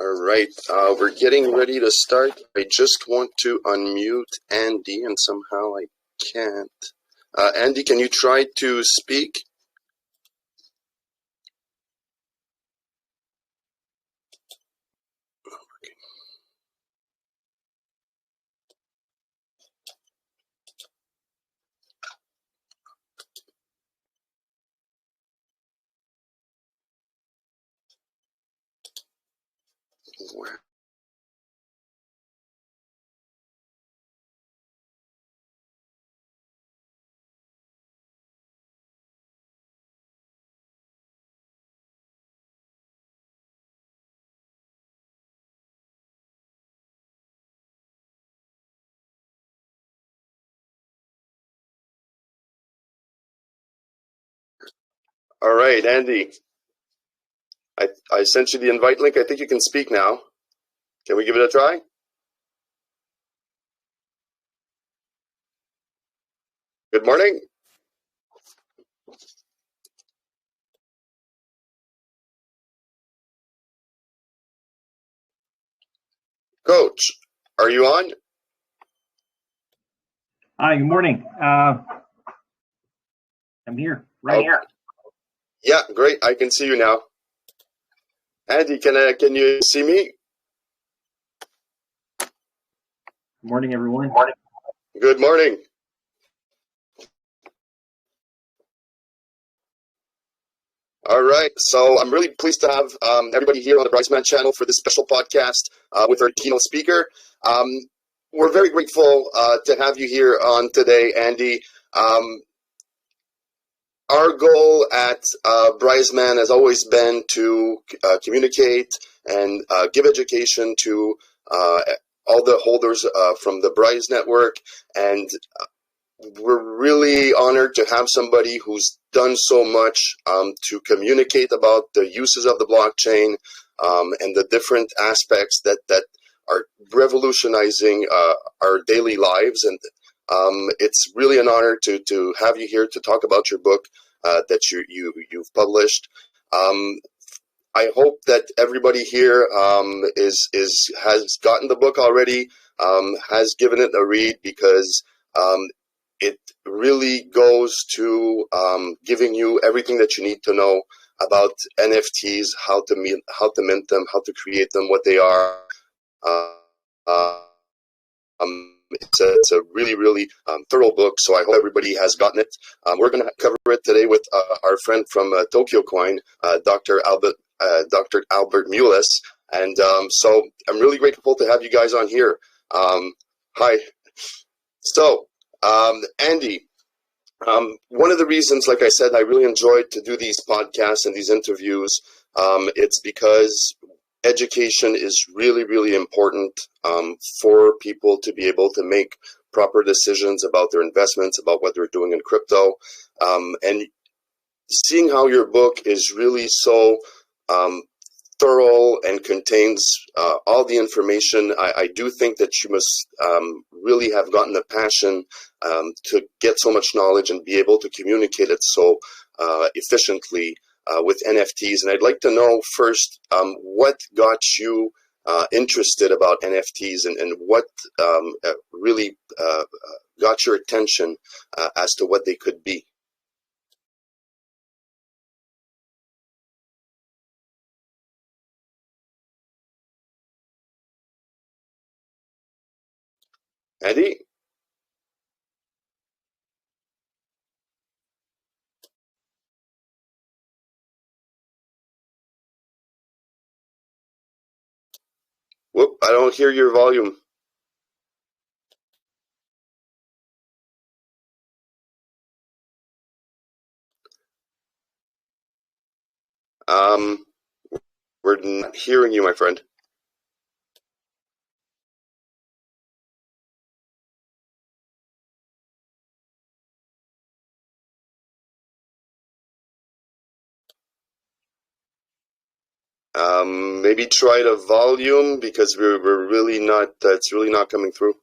All right, we're getting ready to start. I just want to unmute Andy, and somehow I can't. Andy, can you try to speak? All right, Andy. I sent you the invite link. I think you can speak now. Can we give it a try? Good morning. Coach, are you on? Hi, good morning. I'm here, right here. Yeah, great. I can see you now. Andy, can you see me? Good morning, everyone. Good morning. All right, so I'm really pleased to have everybody here on the Briseman channel for this special podcast with our keynote speaker. We're very grateful to have you here on today, Andy. Our goal at Briseman has always been to communicate and give education to all the holders from the Brise Network, and we're really honored to have somebody who's done so much to communicate about the uses of the blockchain and the different aspects that are revolutionizing our daily lives. And it's really an honor to have you here to talk about your book that you've published. I hope that everybody here has gotten the book already, has given it a read, because it really goes to giving you everything that you need to know about NFTs, how to mint them, how to create them, what they are. It's a really thorough book, so I hope everybody has gotten it. We're going to cover it today with our friend from Tokyo Coin, Dr. Albert Mullis, and so I'm really grateful to have you guys on here. Hi. So, Andy, one of the reasons, like I said, I really enjoyed to do these podcasts and these interviews, it's because education is really important for people to be able to make proper decisions about their investments, about what they're doing in crypto. And seeing how your book is really so thorough and contains all the information, I do think that you must really have gotten the passion to get so much knowledge and be able to communicate it so efficiently with NFTs. And I'd like to know first what got you interested about NFTs and what really got your attention as to what they could be. Andy? Whoop, I don't hear your volume. We're not hearing you, my friend. Maybe try the volume, because we're really not, it's really not coming through.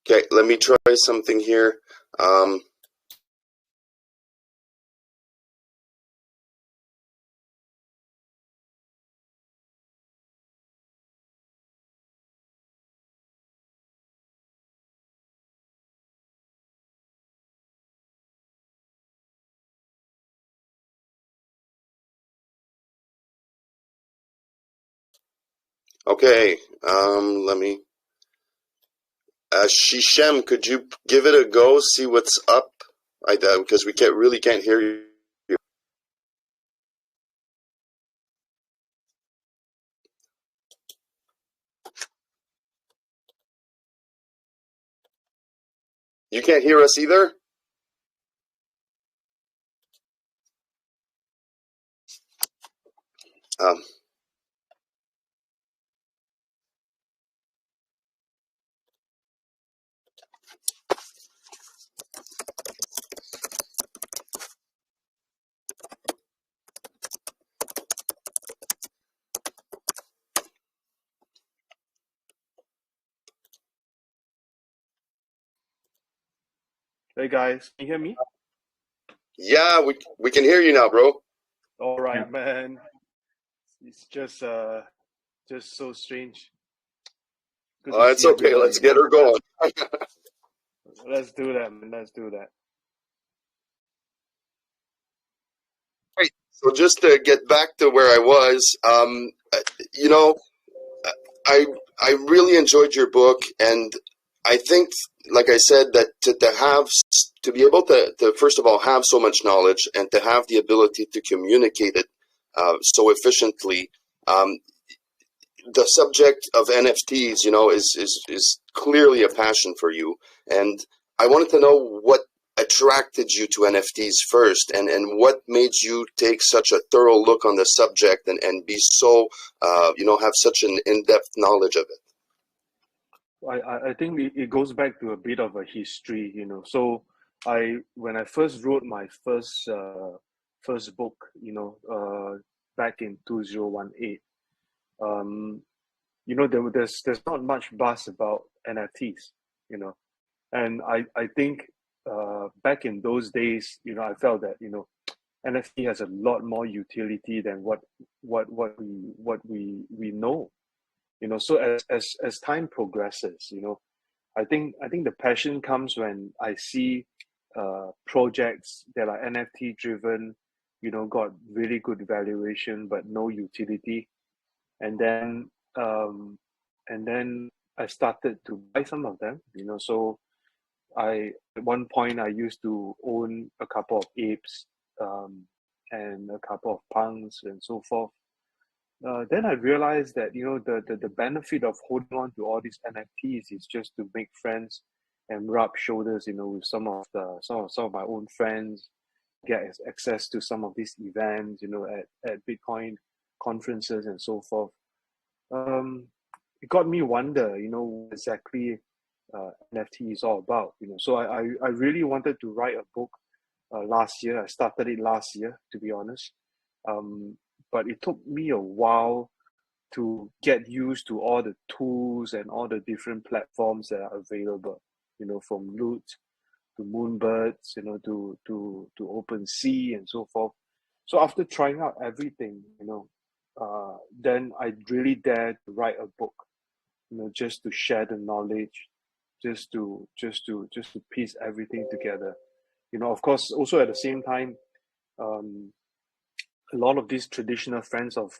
Okay, let me try something here. Okay, let me. Shishem, could you give it a go? See what's up? Because we really can't hear you. You can't hear us either? Um, Hey guys, can you hear me? yeah, we can hear you now, bro. All right, Yeah. man. It's just so strange. Good to It's see okay. everybody. Let's get her going. Let's do that, man. Let's do that. Right. So just to get back to where I was, you know, I I really enjoyed your book, and I think, like I said, that to be able to first of all have so much knowledge and to have the ability to communicate it so efficiently. Um, the subject of NFTs, is clearly a passion for you, and I wanted to know what attracted you to NFTs first, and what made you take such a thorough look on the subject and be so, have such an in-depth knowledge of it. I think it goes back to a bit of a history, So when I first wrote my first book, back in 2018, there's not much buzz about NFTs, and I think back in those days, I felt that NFT has a lot more utility than what we know. So as time progresses, I think the passion comes when I see projects that are NFT driven, got really good valuation but no utility, and then um, and then I started to buy some of them. So at one point I used to own a couple of apes, and a couple of punks and so forth. Then I realized that the benefit of holding on to all these NFTs is just to make friends and rub shoulders, with some of my own friends, get access to some of these events, at Bitcoin conferences and so forth. It got me wonder, what exactly NFT is all about. So I really wanted to write a book last year. I started it last year, to be honest. But it took me a while to get used to all the tools and all the different platforms that are available, from Loot to Moonbirds, to OpenSea and so forth. So after trying out everything, then I really dared to write a book, just to share the knowledge, just to piece everything together. Of course, also at the same time, um, a lot of these traditional friends of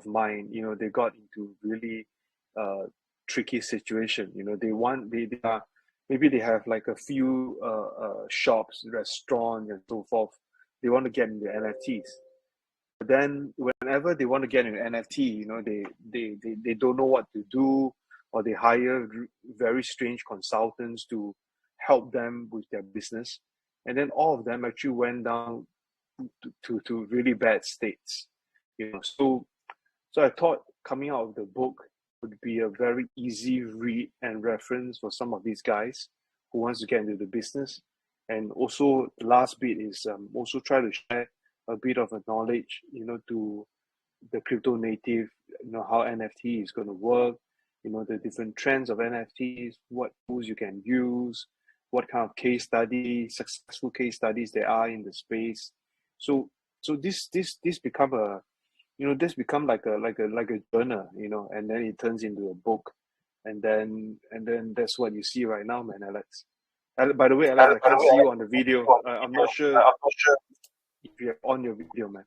mine, they got into really tricky situation. They are, maybe they have like a few shops, restaurants, and so forth. They want to get into NFTs. But then whenever they want to get into NFT, they don't know what to do, or they hire very strange consultants to help them with their business, and then all of them actually went down to really bad states. So I thought coming out of the book would be a very easy read and reference for some of these guys who wants to get into the business. And also the last bit is also try to share a bit of a knowledge, to the crypto native, how NFT is going to work, the different trends of NFTs, what tools you can use, what kind of case studies, successful case studies there are in the space. So this become a this become like a journal, and then it turns into a book, and then that's what you see right now, man, Alex. By the way, Alex, I can't see you on the video. I'm not sure if you're on your video, man.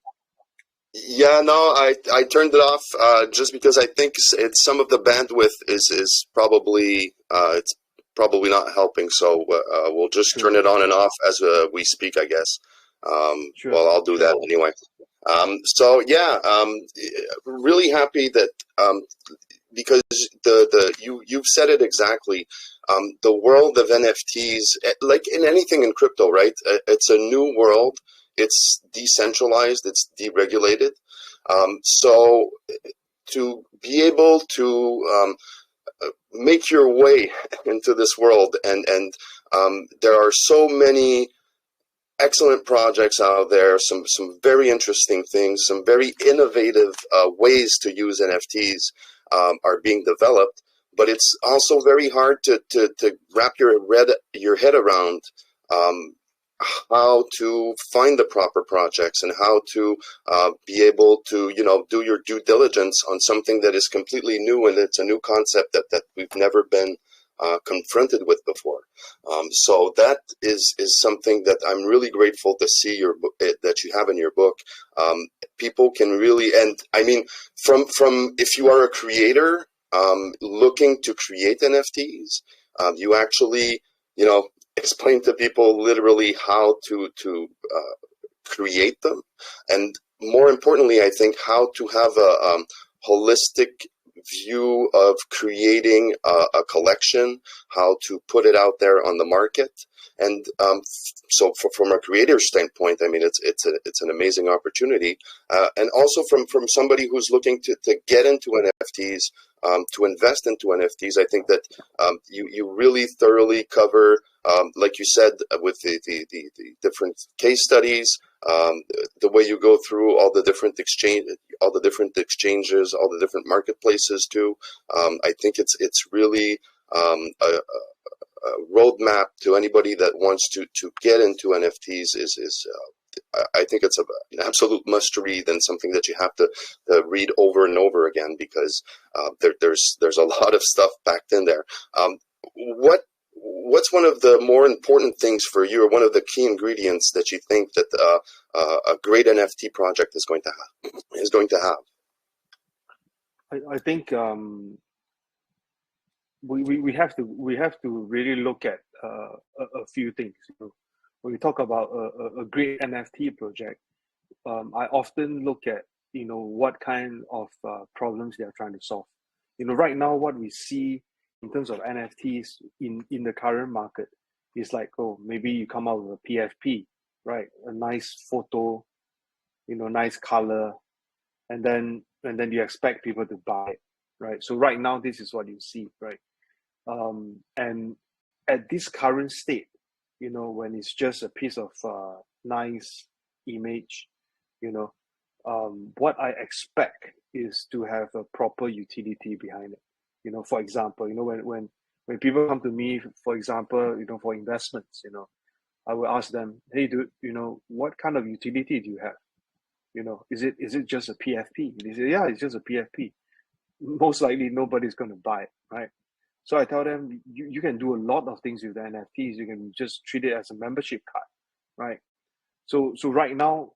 Yeah, no, I turned it off just because I think it's some of the bandwidth is probably it's probably not helping. So we'll just turn it on and off as we speak, I guess. Well, I'll do that anyway. So yeah, really happy that because you've said it exactly. The world of NFTs, like in anything in crypto, right? It's a new world. It's decentralized. It's deregulated. So to be able to make your way into this world, and there are so many excellent projects out there, some very interesting things, some very innovative ways to use NFTs are being developed, but it's also very hard to wrap your head around how to find the proper projects and how to be able to do your due diligence on something that is completely new, and it's a new concept that we've never been confronted with before. So that is something that I'm really grateful to see that you have in your book. People can really, and I mean, from if you are a creator looking to create NFTs, you actually explain to people literally how to create them, and more importantly, I think how to have a holistic view of creating a collection, how to put it out there on the market. And so from a creator standpoint, I mean, it's an amazing opportunity, and also from somebody who's looking to get into NFTs, to invest into NFTs. I think that you really thoroughly cover, like you said, with the different case studies, the way you go through all the different exchanges, all the different marketplaces too. I think it's really a roadmap to anybody that wants to get into NFTs. I think it's an absolute must read, and something that you have to read over and over again, because there's a lot of stuff packed in there. What's one of the more important things for you, or one of the key ingredients that you think that a great NFT project is going to have? I think we have to really look at a few things. When we talk about a great NFT project, I often look at what kind of problems they are trying to solve. Right now, what we see in terms of NFTs in the current market is like, oh, maybe you come out with a PFP, right? A nice photo, nice color, and then you expect people to buy it, right? So right now, this is what you see, right? And at this current state, when it's just a piece of nice image, what I expect is to have a proper utility behind it. For example, when people come to me, for example, for investments, I will ask them, hey, dude, what kind of utility do you have? Is it just a PFP? They say, yeah, it's just a PFP. Most likely nobody's going to buy it, right? So I tell them, you can do a lot of things with the NFTs. You can just treat it as a membership card, right? So right now,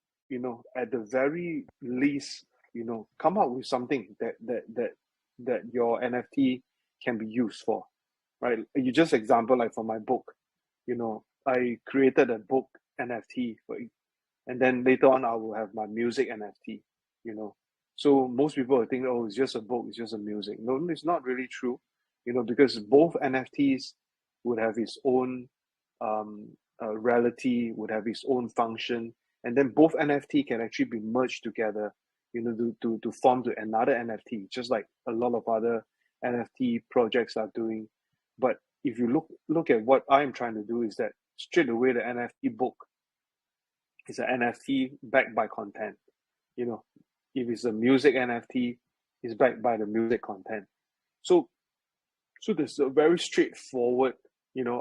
at the very least, come up with something that your NFT can be used for, right? You just example, like for my book, I created a book NFT for it, and then later on I will have my music NFT, So most people will think, oh, it's just a book, it's just a music. No, it's not really true, because both NFTs would have its own reality, would have its own function, and then both NFT can actually be merged together, to form to another NFT, just like a lot of other NFT projects are doing. But if you look at what I'm trying to do, is that straight away the NFT book is an NFT backed by content. If it's a music NFT, it's backed by the music content. So So there's a very straightforward,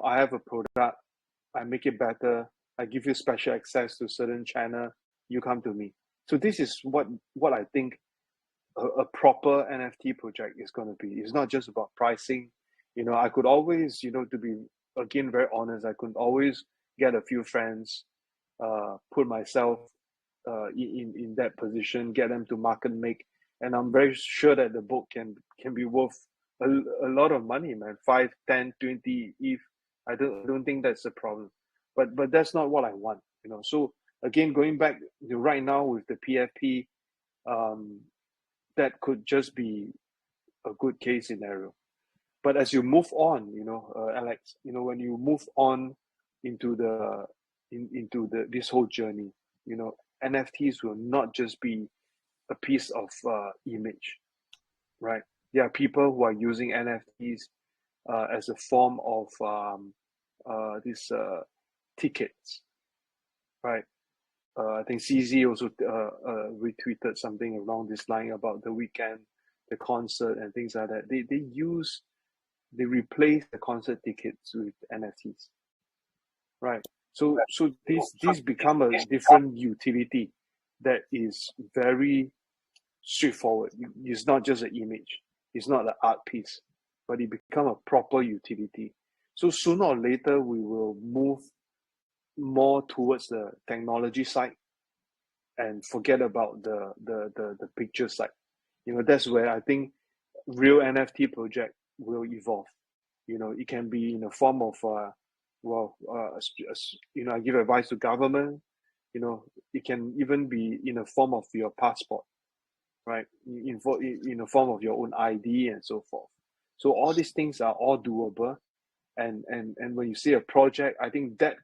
I have a product, I make it better, I give you special access to certain channel, you come to me. So this is what I think a proper NFT project is going to be. It's not just about pricing. I could always, to be again very honest, I could always get a few friends, put myself in that position, get them to market make, and I'm very sure that the book can be worth a lot of money, man. 5, 10, 20. If I don't think that's a problem, but that's not what I want. So again, going back right now with the PFP, that could just be a good case scenario. But as you move on, Alex, when you move on into this whole journey, NFTs will not just be a piece of image, right? There are people who are using NFTs as a form of these tickets, right? I think CZ also retweeted something along this line about the weekend, the concert, and things like that. They replace the concert tickets with NFTs, right? So these become a different utility that is very straightforward. It's not just an image. It's not an art piece, but it become a proper utility. So sooner or later, we will move more towards the technology side and forget about the picture side. That's where I think real NFT project will evolve. It can be in the form of I give advice to government. It can even be in the form of your passport, right? In the form of your own ID and so forth. So all these things are all doable. And when you see a project, I think that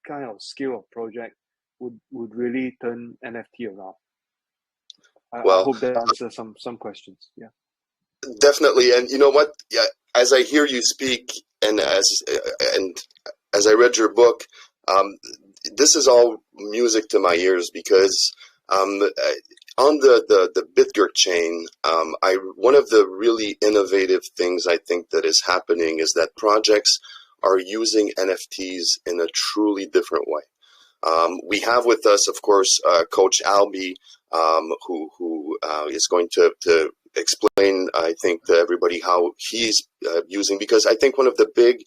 kind of scale of project would really turn NFT around. I hope that answers some questions. Yeah, definitely. And you know what? Yeah, as I hear you speak, and as I read your book, this is all music to my ears, because on the Bitgert chain, one of the really innovative things I think that is happening is that projects are using NFTs in a truly different way. We have with us, of course, Coach Albie, who is going to explain, I think, to everybody how he's using, because I think one of the big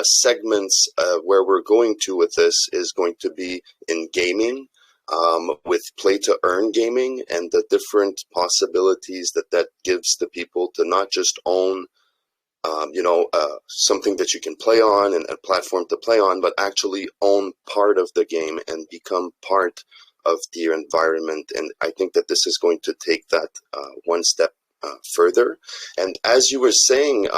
segments where we're going to with this is going to be in gaming, with play to earn gaming, and the different possibilities that gives the people to not just own something that you can play on and a platform to play on, but actually own part of the game and become part of the environment. And I think that this is going to take that one step further. And as you were saying,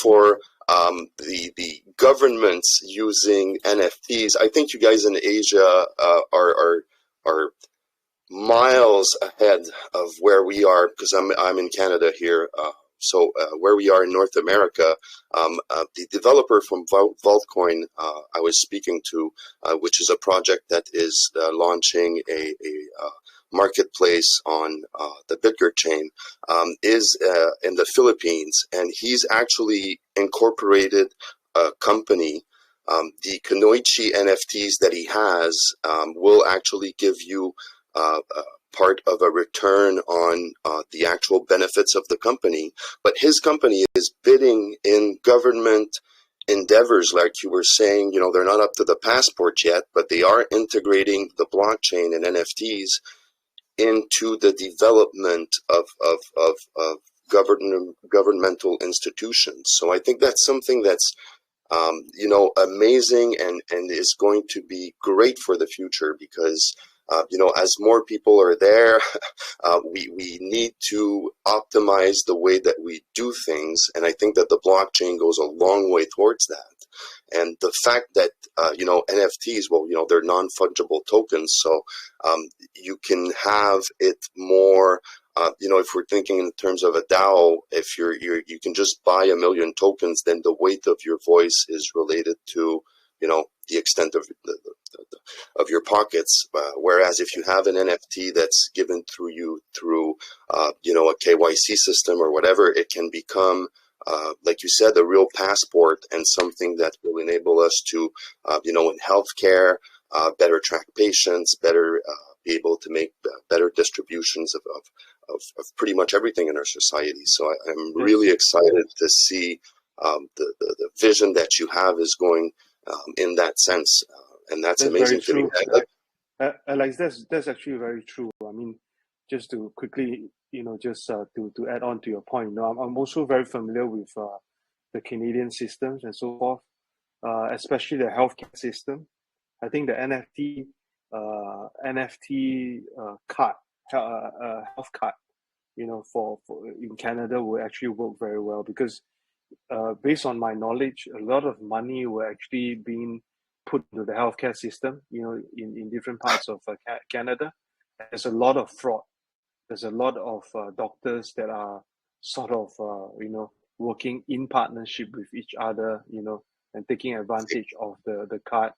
for the governments using NFTs, I think you guys in Asia are miles ahead of where we are, because I'm in Canada here. So where we are in North America, the developer from Vaultcoin I was speaking to, which is a project that is launching a marketplace on the Bitgert chain, is in the Philippines, and he's actually incorporated a company. The Kunoichi NFTs that he has will actually give you part of a return on the actual benefits of the company. But his company is bidding in government endeavors, like you were saying. They're not up to the passport yet, but they are integrating the blockchain and NFTs into the development of governmental institutions. So I think that's something that's amazing and is going to be great for the future, because as more people are there, we need to optimize the way that we do things. And I think that the blockchain goes a long way towards that. And the fact that, NFTs, they're non-fungible tokens. So you can have it more, if we're thinking in terms of a DAO, if you can just buy 1 million tokens, then the weight of your voice is related to, the extent of of your pockets. Whereas if you have an NFT that's given through you through, a KYC system or whatever, it can become like you said, a real passport and something that will enable us to, in healthcare, better track patients, better be able to make better distributions of pretty much everything in our society. So I'm really excited to see the vision that you have is going in that sense. And that's amazing to me. Alex, that's actually very true. I mean, just to quickly, just to add on to your point, I'm also very familiar with the Canadian systems and so forth, especially the healthcare system. I think the NFT card, health card, for in Canada will actually work very well because based on my knowledge, a lot of money were actually being put into the healthcare system, in different parts of Canada. There's a lot of fraud. There's a lot of doctors that are sort of, working in partnership with each other, and taking advantage of the card.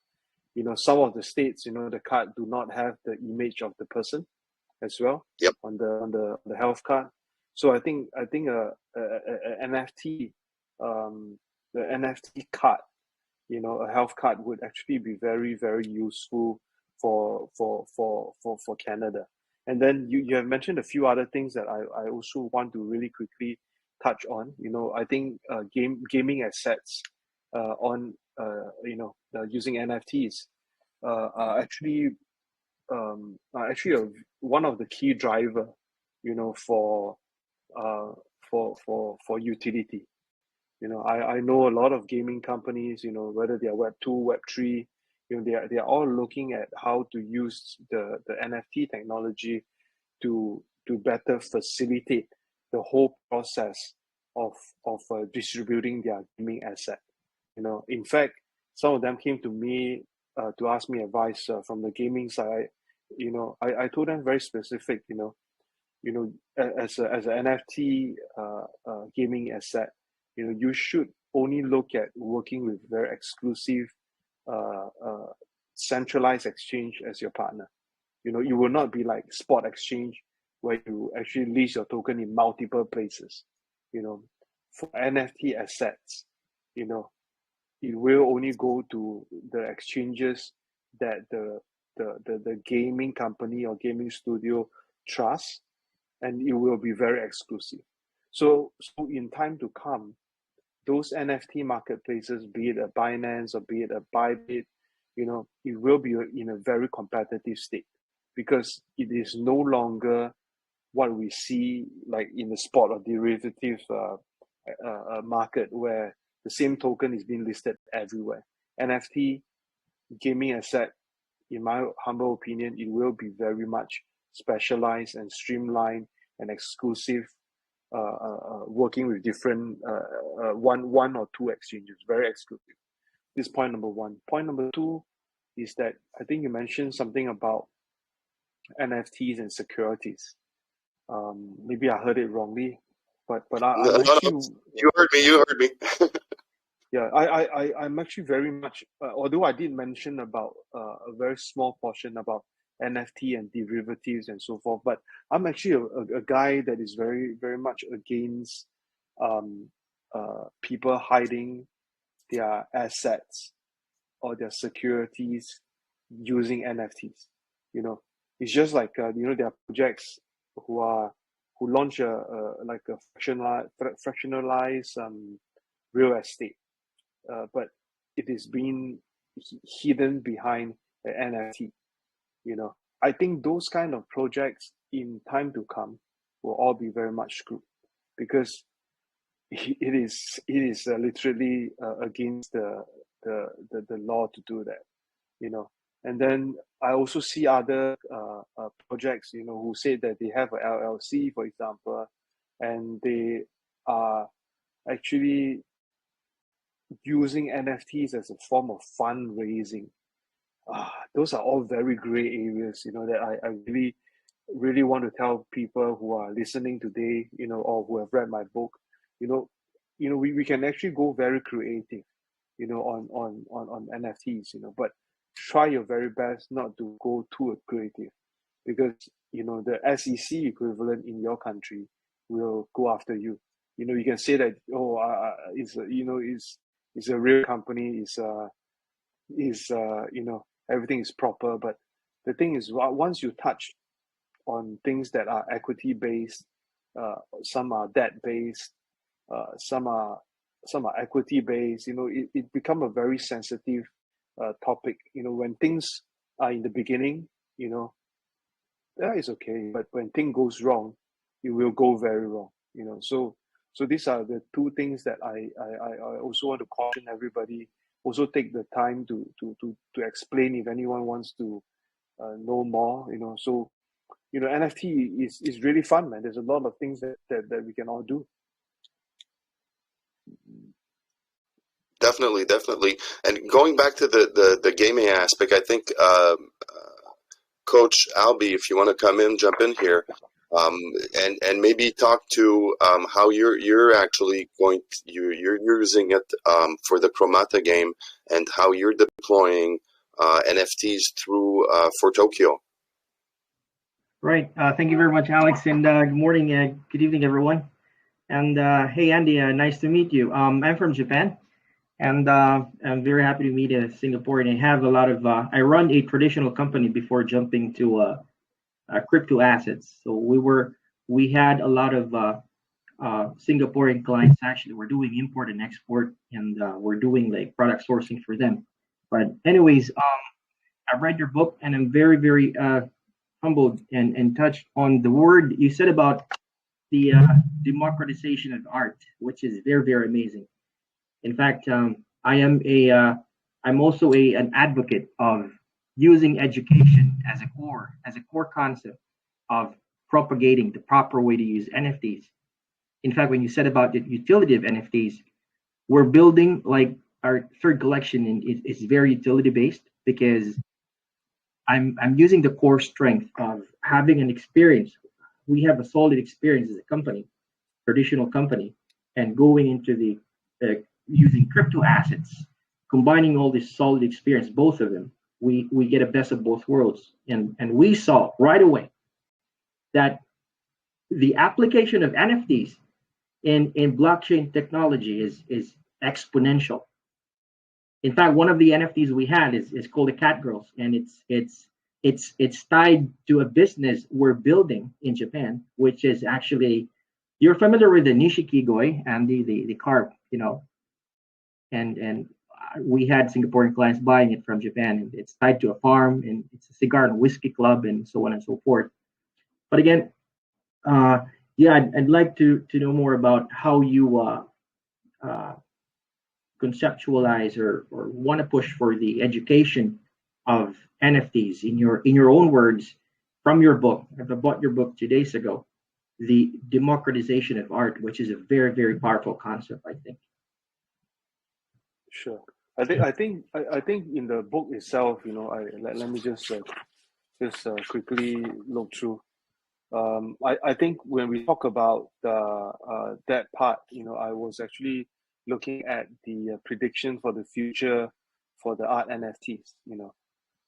Some of the states, the card do not have the image of the person as well. Yep. on the health card. So I think NFT, the NFT card, a health card would actually be very, very useful for Canada. And then you have mentioned a few other things that I also want to really quickly touch on. I think gaming assets on using NFTs are actually one of the key driver, for utility. I know a lot of gaming companies, whether they are Web 2, Web 3, they are all looking at how to use the NFT technology to better facilitate the whole process of distributing their gaming asset. In fact, some of them came to me to ask me advice from the gaming side. I told them very specific. As an NFT gaming asset, you should only look at working with very exclusive centralized exchange as your partner. You will not be like spot exchange where you actually list your token in multiple places. For NFT assets, it will only go to the exchanges that the gaming company or gaming studio trusts, and it will be very exclusive. So in time to come, those NFT marketplaces, be it a Binance or be it a Bybit, it will be in a very competitive state because it is no longer what we see like in the spot or derivative market where the same token is being listed everywhere. NFT gaming asset, in my humble opinion, it will be very much specialized and streamlined and exclusive, working with different one or two exchanges, very exclusive. This is point number one. Point number two is that I think you mentioned something about NFTs and securities. Maybe I heard it wrongly, but I'm actually, you heard me. yeah, I'm actually very much, although I did mention about a very small portion about NFT and derivatives and so forth, but I'm actually a guy that is very, very much against people hiding their assets or their securities using NFTs. It's just like there are projects who launch a fractionalized real estate, but it is being hidden behind the NFT. I think those kind of projects in time to come will all be very much screwed because it is literally against the law to do that. And then I also see other projects, who say that they have a LLC, for example, and they are actually using NFTs as a form of fundraising. Those are all very gray areas, that I really, really want to tell people who are listening today, or who have read my book, we can actually go very creative, on NFTs, but try your very best not to go too creative because, the SEC equivalent in your country will go after you you can say that, oh, it's it's a real company, everything is proper. But the thing is, once you touch on things that are equity based, some are debt based, some are equity based. It become a very sensitive topic. When things are in the beginning, that is okay. But when thing goes wrong, it will go very wrong. So these are the two things that I also want to caution everybody. Also take the time to explain if anyone wants to know more. So NFT is really fun, man. There's a lot of things that we can all do. Definitely. And going back to the gaming aspect, I think Coach Albie, if you want to jump in here, and maybe talk to how you're actually you're using it for the Chromata game, and how you're deploying NFTs through for Tokyo. Right. Thank you very much, Alex, and good morning, good evening, everyone. And hey, Andy, nice to meet you. I'm from Japan, and I'm very happy to meet a Singaporean. I have a lot of. I run a traditional company before jumping to crypto assets. So we had a lot of Singaporean clients. Actually, we're doing import and export, and we're doing like product sourcing for them. But anyways, I've read your book, and I'm very humbled and touched on the word you said about the democratization of art, which is very amazing. In fact, I'm also an advocate of using education as a core concept of propagating the proper way to use NFTs. In fact, when you said about the utility of NFTs, we're building like our third collection, and it's very utility based, because I'm using the core strength of having an experience. We have a solid experience as a company, traditional company, and going into the using crypto assets, combining all this solid experience, both of them, we get a best of both worlds. And we saw right away that the application of NFTs in blockchain technology is exponential. In fact, one of the NFTs we had is called the Cat Girls, and it's tied to a business we're building in Japan, which is actually, you're familiar with the Nishikigoi and the carp, and we had Singaporean clients buying it from Japan, and it's tied to a farm, and it's a cigar and whiskey club, and so on and so forth. But again, I'd like to know more about how you conceptualize or want to push for the education of NFTs in your own words from your book. I bought your book 2 days ago, The Democratization of Art, which is a very powerful concept, I think. Sure. I think in the book itself, let me just quickly look through. I think when we talk about that part, I was actually looking at the prediction for the future for the art NFTs.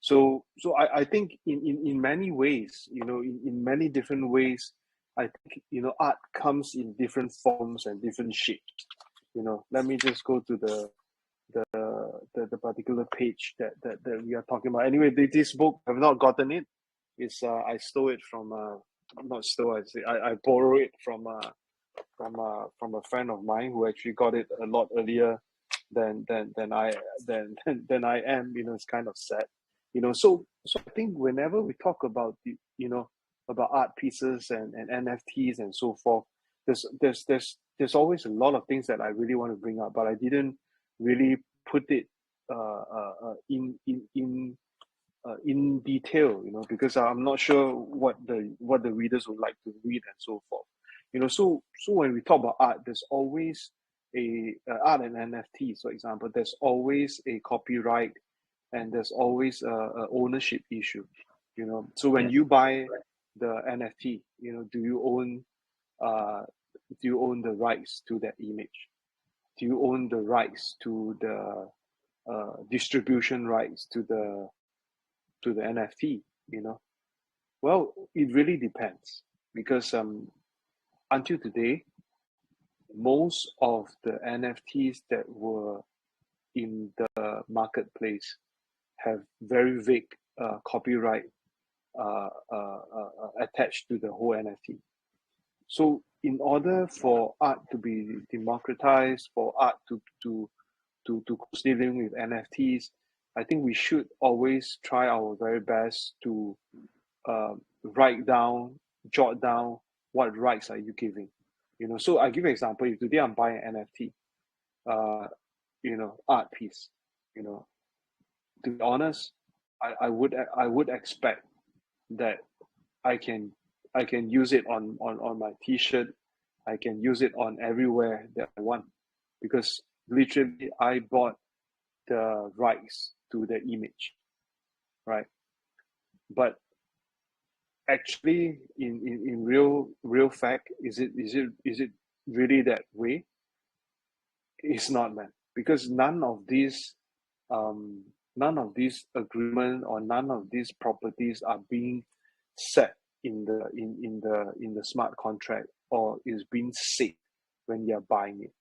So I think in many ways, in many different ways, I think art comes in different forms and different shapes. Let me just go to the particular page that we are talking about. Anyway, this book, I've not gotten it. It's I stole it from not stole. I borrow it from a friend of mine who actually got it a lot earlier than I am. It's kind of sad. So I think whenever we talk about about art pieces and NFTs and so forth, there's always a lot of things that I really want to bring up, but I didn't really put it in detail, because I'm not sure what the readers would like to read and so forth. So when we talk about art, there's always a art and NFTs, for example. There's always a copyright, and there's always a ownership issue. So when you buy the NFT, do you own the rights to that image? Do you own the rights to the distribution rights to the NFT? Well, it really depends, because until today, most of the NFTs that were in the marketplace have very vague copyright attached to the whole NFT. So in order for art to be democratized, for art to dealing with NFTs, I think we should always try our very best to jot down what rights are you giving. So I give you an example. If today I'm buying an NFT, art piece, to be honest, I would expect that I can use it on my t-shirt. I can use it on everywhere that I want, because literally I bought the rights to the image, right? But actually, in real fact, is it really that way? It's not, man, because none of these agreement or none of these properties are being set in the smart contract, or is being said when you're buying it.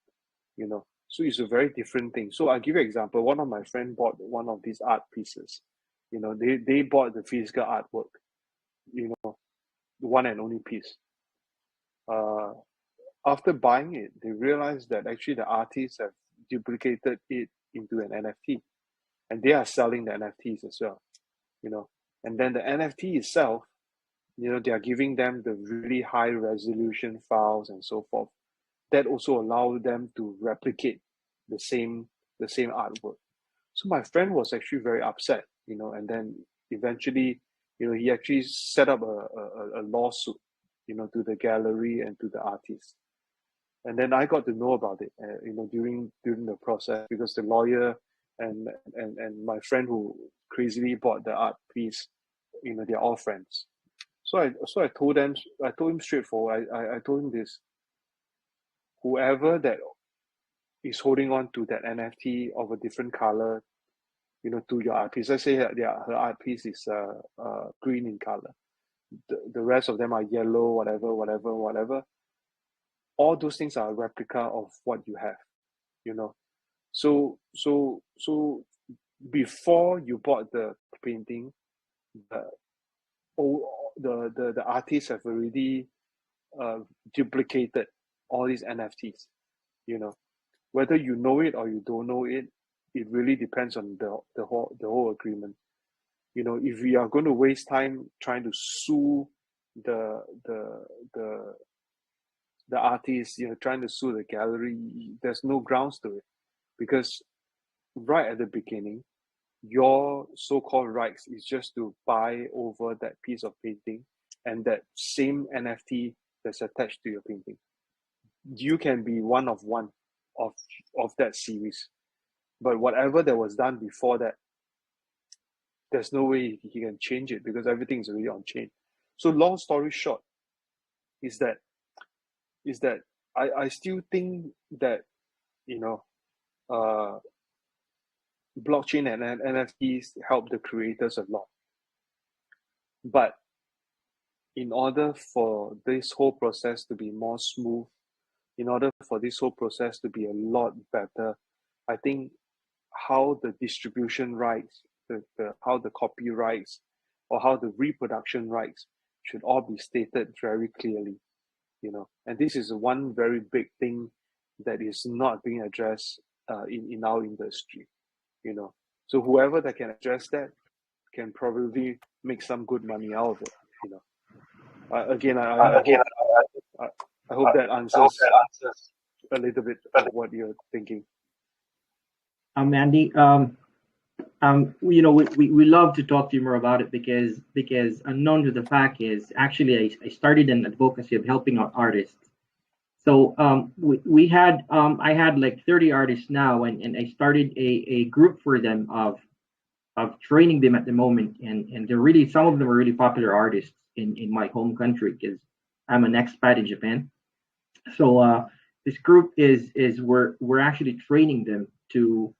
So it's a very different thing. So I'll give you an example. One of my friends bought one of these art pieces. They bought the physical artwork, the one and only piece. After buying it, they realized that actually the artists have duplicated it into an NFT, and they are selling the NFTs as well. And then the NFT itself, they are giving them the really high resolution files and so forth. That also allow them to replicate the same artwork. So my friend was actually very upset, and then eventually, he actually set up a lawsuit, to the gallery and to the artist. And then I got to know about it, during the process, because the lawyer and my friend who crazily bought the art piece, they're all friends. So I told him straightforward. I told him this: whoever that is holding on to that NFT of a different color, to your art piece. Let's say her art piece is green in color. The rest of them are yellow, whatever. All those things are a replica of what you have, So before you bought the painting, the artists have already duplicated all these NFTs. Whether you know it or you don't know it, it really depends on the whole agreement. If we are going to waste time trying to sue the artist, trying to sue the gallery, there's no grounds to it, because right at the beginning, your so-called rights is just to buy over that piece of painting and that same NFT that's attached to your painting. You can be one of that series, but whatever that was done before that, there's no way he can change it, because everything is already on chain. So long story short is that I still think that blockchain and NFTs help the creators a lot, but in order for this whole process to be more smooth, in order for this whole process to be a lot better, I think how the distribution rights, how the copyrights, or how the reproduction rights should all be stated very clearly, and this is one very big thing that is not being addressed in our industry, so whoever that can address that can probably make some good money out of it. Again, I hope that answers a little bit of what you're thinking. Andy, we love to talk to you more about it, because unknown to the fact is, actually I started an advocacy of helping out artists. So I had like 30 artists now, and I started a group for them of training them at the moment, and they're really, some of them are really popular artists in my home country, because I'm an expat in Japan. So this group is we're actually training them to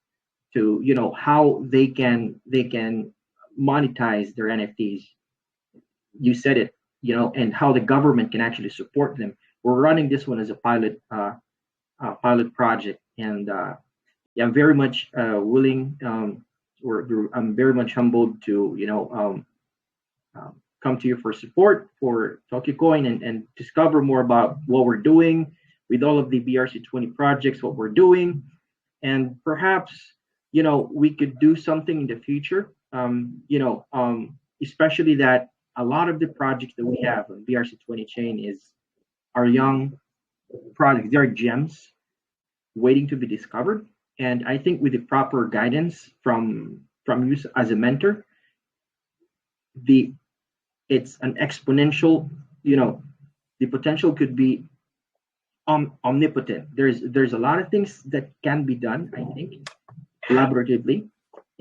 how they can monetize their NFTs. You said it, and how the government can actually support them. We're running this one as a pilot pilot project. And yeah, I'm very much willing, I'm very much humbled to, come to you for support for Tokyo Coin and discover more about what we're doing with all of the BRC20 projects, what we're doing. And perhaps, we could do something in the future, especially that a lot of the projects that we have on BRC20 chain are young projects. They're gems waiting to be discovered. And I think with the proper guidance from you as a mentor, it's an exponential, the potential could be omnipotent. There's a lot of things that can be done, I think, collaboratively.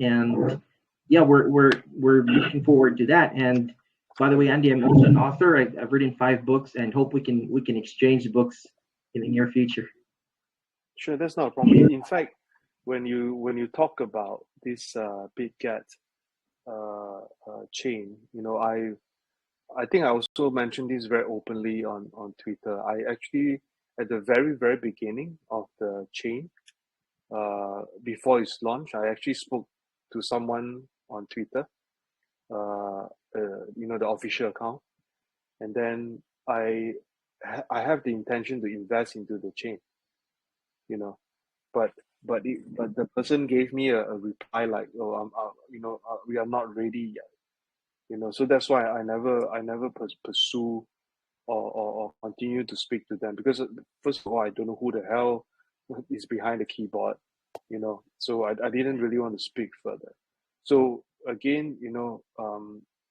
And yeah, we're looking forward to that. And by the way, Andy, I'm also an author. I've written 5 books, and hope we can exchange books in the near future. Sure, that's not a problem. In fact, when you talk about this BitGet chain, I think I also mentioned this very openly on Twitter. I actually, at the very, very beginning of the chain, before its launch, I actually spoke to someone on Twitter, the official account, and then I have the intention to invest into the chain, but the person gave me a reply like, oh, we are not ready yet, so that's why I never pursue or continue to speak to them, because first of all, I don't know who the hell is behind the keyboard, so I didn't really want to speak further. So again,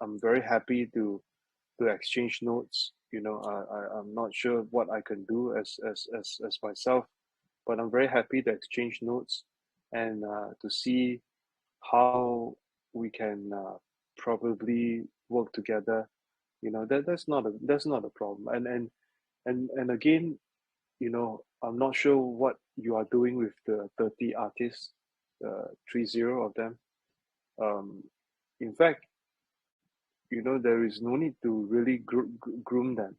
I'm very happy to exchange notes. I'm not sure what I can do as myself, but I'm very happy to exchange notes and to see how we can probably work together. That's not a problem. And again, I'm not sure what you are doing with the 30 artists, 30 of them. In fact, there is no need to really groom them,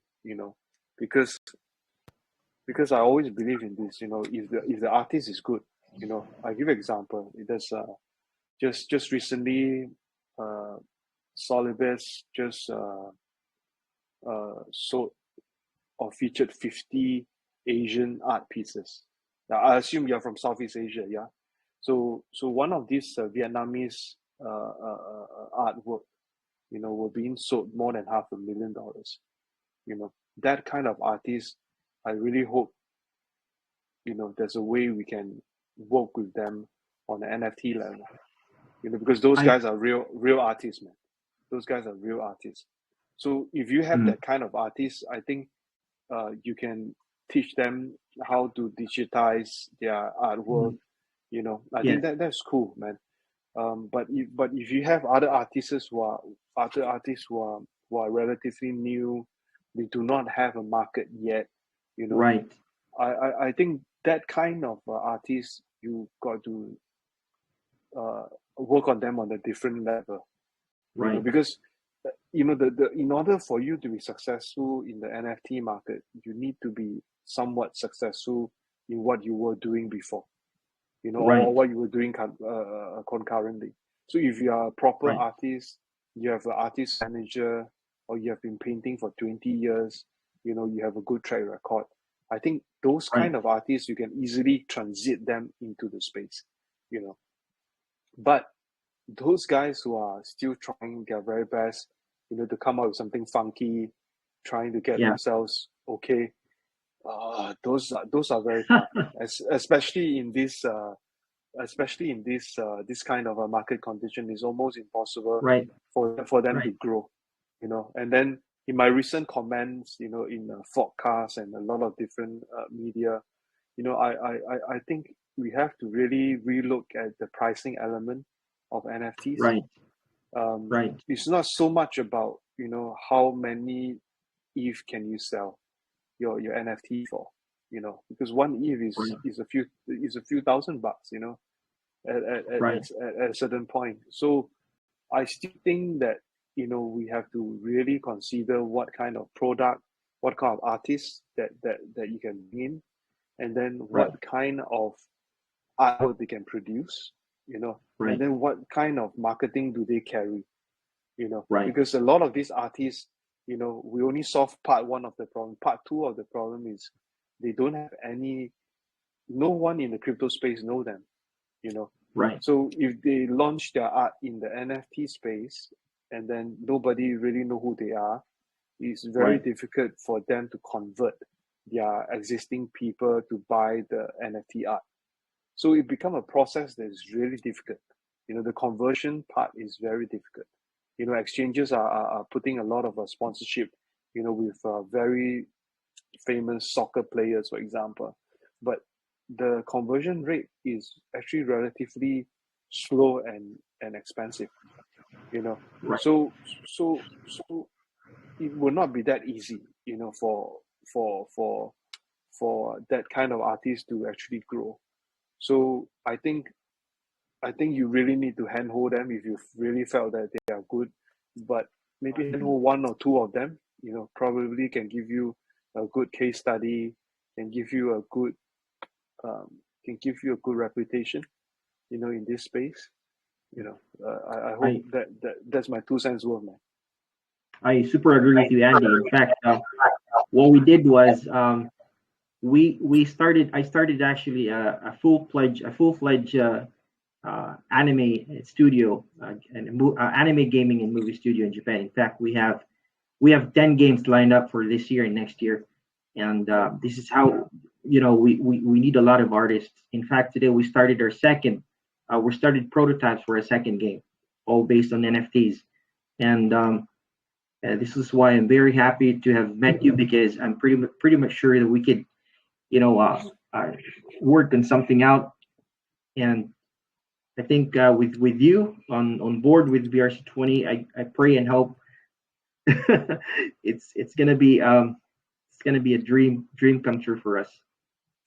because I always believe in this. If the artist is good, I give an example. There's just recently, Solibus just sold or featured 50 Asian art pieces. Now, I assume you're from Southeast Asia, yeah. So one of these Vietnamese artwork, were being sold more than $500,000. That kind of artist, I really hope, there's a way we can work with them on the NFT level, because those guys are real artists, man. Those guys are real artists. So if you have that kind of artist, I think you can teach them how to digitize their artwork. I think that's cool, man. But if you have other artists who are relatively new, they do not have a market yet, Right. I think that kind of artists, you got to work on them on a different level, Right. because in order for you to be successful in the NFT market, you need to be somewhat successful in what you were doing before, Right. or what you were doing concurrently. So if you are a proper artist, you have an artist manager, or you have been painting for 20 years, you have a good track record. I think those kind of artists, you can easily transit them into the space, But those guys who are still trying their very best, to come up with something funky, trying to get themselves okay, those are very tough, especially in this this kind of a market condition. Is almost impossible for them to grow, And then in my recent comments, in podcasts and a lot of different media, I think we have to really relook at the pricing element of NFTs. It's not so much about how many ETH can you sell your NFT for, because one ETH is a few $1,000, at a certain point. So I still think that we have to really consider what kind of product, what kind of artists that you can bring in, and then what kind of artwork they can produce, and then what kind of marketing do they carry, because a lot of these artists, we only solve part one of the problem. Part two of the problem is they don't have no one in the crypto space know them, So if they launch their art in the NFT space and then nobody really know who they are, it's very difficult for them to convert their existing people to buy the NFT art. So it becomes a process that is really difficult. The conversion part is very difficult. Exchanges are putting a lot of sponsorship, with very famous soccer players, for example. But the conversion rate is actually relatively slow and expensive, So it will not be that easy, for that kind of artist to actually grow. So I think you really need to handhold them if you really felt that they are good, but maybe handhold one or two of them, probably can give you a good case study, can give you a good reputation, in this space. I hope that's my 2 cents worth, man. I super agree with you, Andy. In fact, what we did was I started actually a full-fledged anime studio, anime gaming and movie studio in Japan. In fact, we have 10 games lined up for this year and next year, and this is how we need a lot of artists. In fact, today we started prototypes for a second game, all based on NFTs, and this is why I'm very happy to have met you, because I'm pretty much sure that we could work on something out. And I think with you on board with BRC20, I pray and hope it's gonna be a dream come true for us.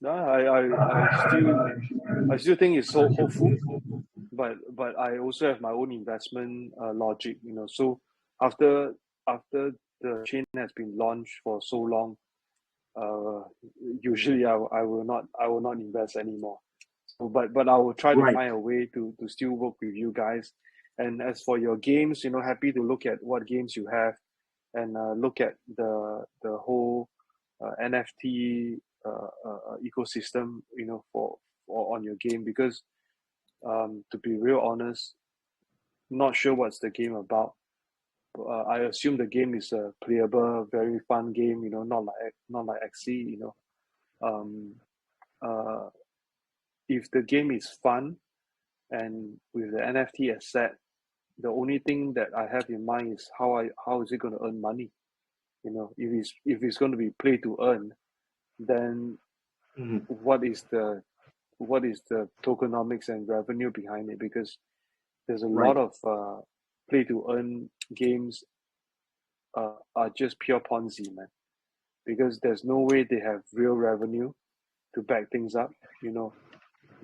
No, I still think it's so hopeful, but I also have my own investment logic, So after the chain has been launched for so long, usually I will not invest anymore. So, but I will try to find a way to still work with you guys. And as for your games, happy to look at what games you have, and look at the whole NFT ecosystem, for on your game, because to be real honest, not sure what's the game about. I assume the game is a playable, very fun game, not like XC, if the game is fun and with the NFT asset, the only thing that I have in mind is how is it going to earn money? If it's going to be play to earn, then what is the tokenomics and revenue behind it? Because there's a lot of play to earn games are just pure Ponzi, man. Because there's no way they have real revenue to back things up.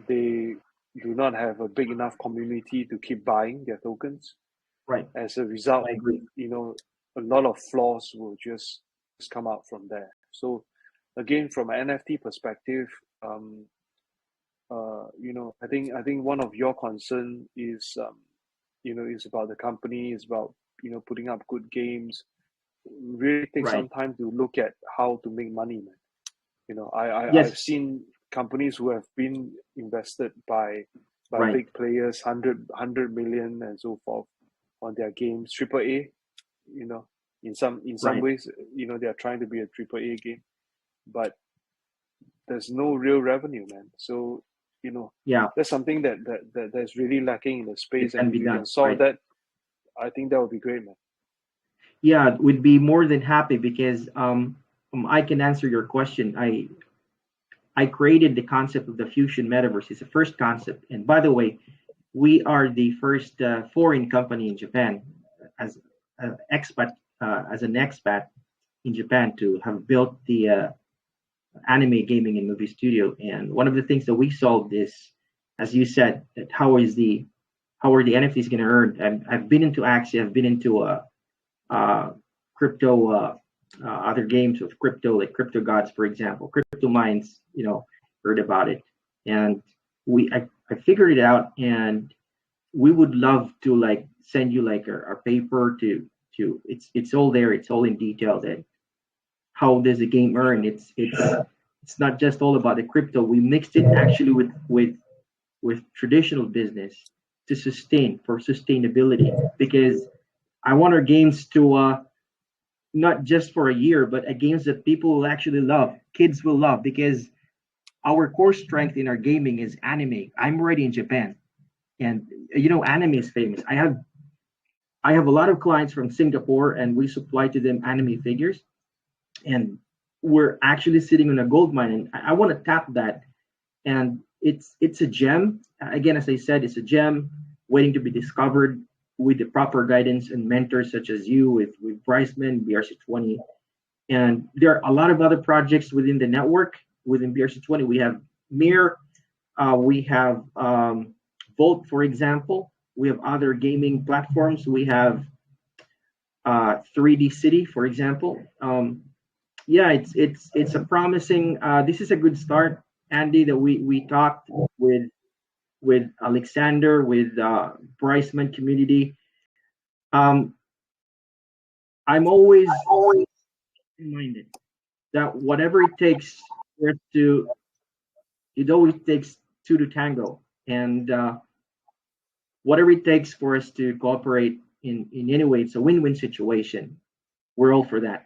They do not have a big enough community to keep buying their tokens. As a result, a lot of flaws will just come out from there. So again, from an NFT perspective, I think one of your concern is is about the company, is about putting up good games. Really take some time to look at how to make money, man. I've seen companies who have been invested by big players, 100 million and so forth on their games, AAA. In some ways, they are trying to be a AAA game, but there's no real revenue, man. So that's something that's really lacking in the space, and if you can solve that, I think that would be great, man. Yeah, we'd be more than happy, because I can answer your question. I created the concept of the fusion metaverse. It's the first concept, and by the way, we are the first foreign company in Japan as an expat in Japan to have built the anime gaming and movie studio. And one of the things that we solved is, as you said, that how are the NFTs going to earn? I've been into Axie. I've been into crypto, other games with crypto, like Crypto Gods, for example, Crypto Mines, heard about it, and I figured it out, and we would love to like send you like our paper to it's all there, it's all in detail that how does the game earn. It's not just all about the crypto. We mixed it actually with traditional business to sustain for sustainability, because I want our games to not just for a year, but a games that people will actually love, kids will love, because our core strength in our gaming is anime. I'm already in Japan, and anime is famous. I have a lot of clients from Singapore, and we supply to them anime figures, and we're actually sitting on a gold mine, and I want to tap that. And it's a gem. Again, as I said, it's a gem waiting to be discovered with the proper guidance and mentors such as you, with Briseman, BRC20. And there are a lot of other projects within the network. Within BRC20, we have Mir, we have Volt, for example. We have other gaming platforms. We have 3D City, for example. Yeah, it's a promising. This is a good start, Andy. That we talked with Alexander, with Briseman community. I'm always reminded that whatever it takes for us to, it always takes two to tango, and whatever it takes for us to cooperate in any way, it's a win-win situation. We're all for that.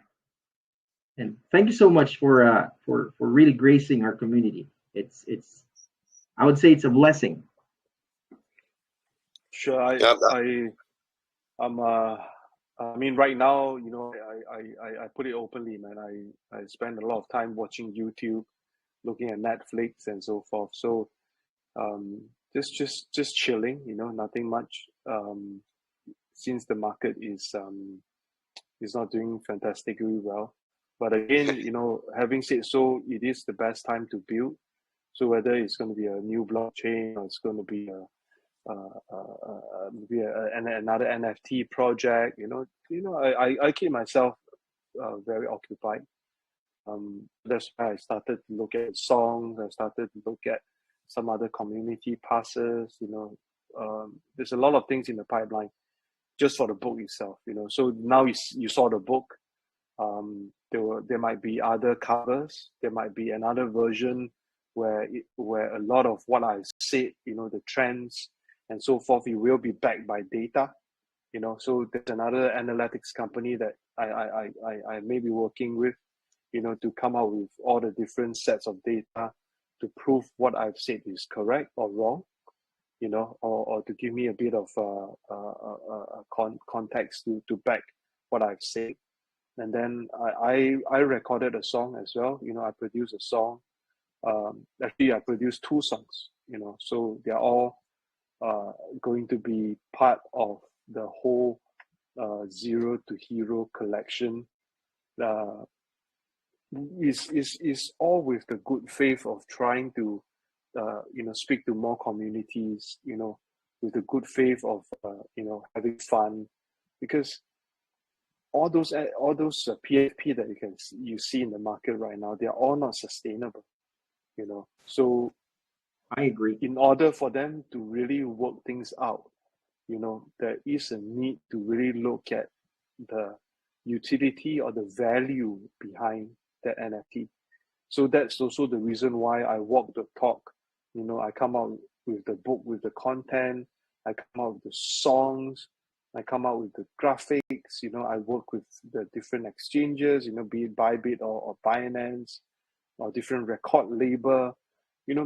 And thank you so much for really gracing our community. It's I would say it's a blessing. Sure, I mean, right now, I put it openly, man. I spend a lot of time watching YouTube, looking at Netflix and so forth. So, just chilling, nothing much. Since the market is not doing fantastically well, but again, having said so, it is the best time to build. So whether it's going to be a new blockchain or it's going to be maybe another NFT project, I keep myself very occupied. That's why I started to look at songs. I started to look at some other community passes. There's a lot of things in the pipeline just for the book itself. So now you saw the book. There might be other covers. There might be another version where a lot of what I said, the trends and so forth, it will be backed by data. So there's another analytics company that I may be working with, to come out with all the different sets of data to prove what I've said is correct or wrong, or to give me a bit of context to back what I've said. And then I recorded a song as well. I produced a song. Actually, I produced two songs. So they're all going to be part of the whole Zero to Hero collection. Is all with the good faith of trying to speak to more communities, with the good faith of having fun, because all those PFP that you see in the market right now, they're all not sustainable. So I agree. In order for them to really work things out, there is a need to really look at the utility or the value behind that NFT. So that's also the reason why I walk the talk. I come out with the book, with the content. I come out with the songs. I come out with the graphics. I work with the different exchanges, be it Bybit or Binance or different record label,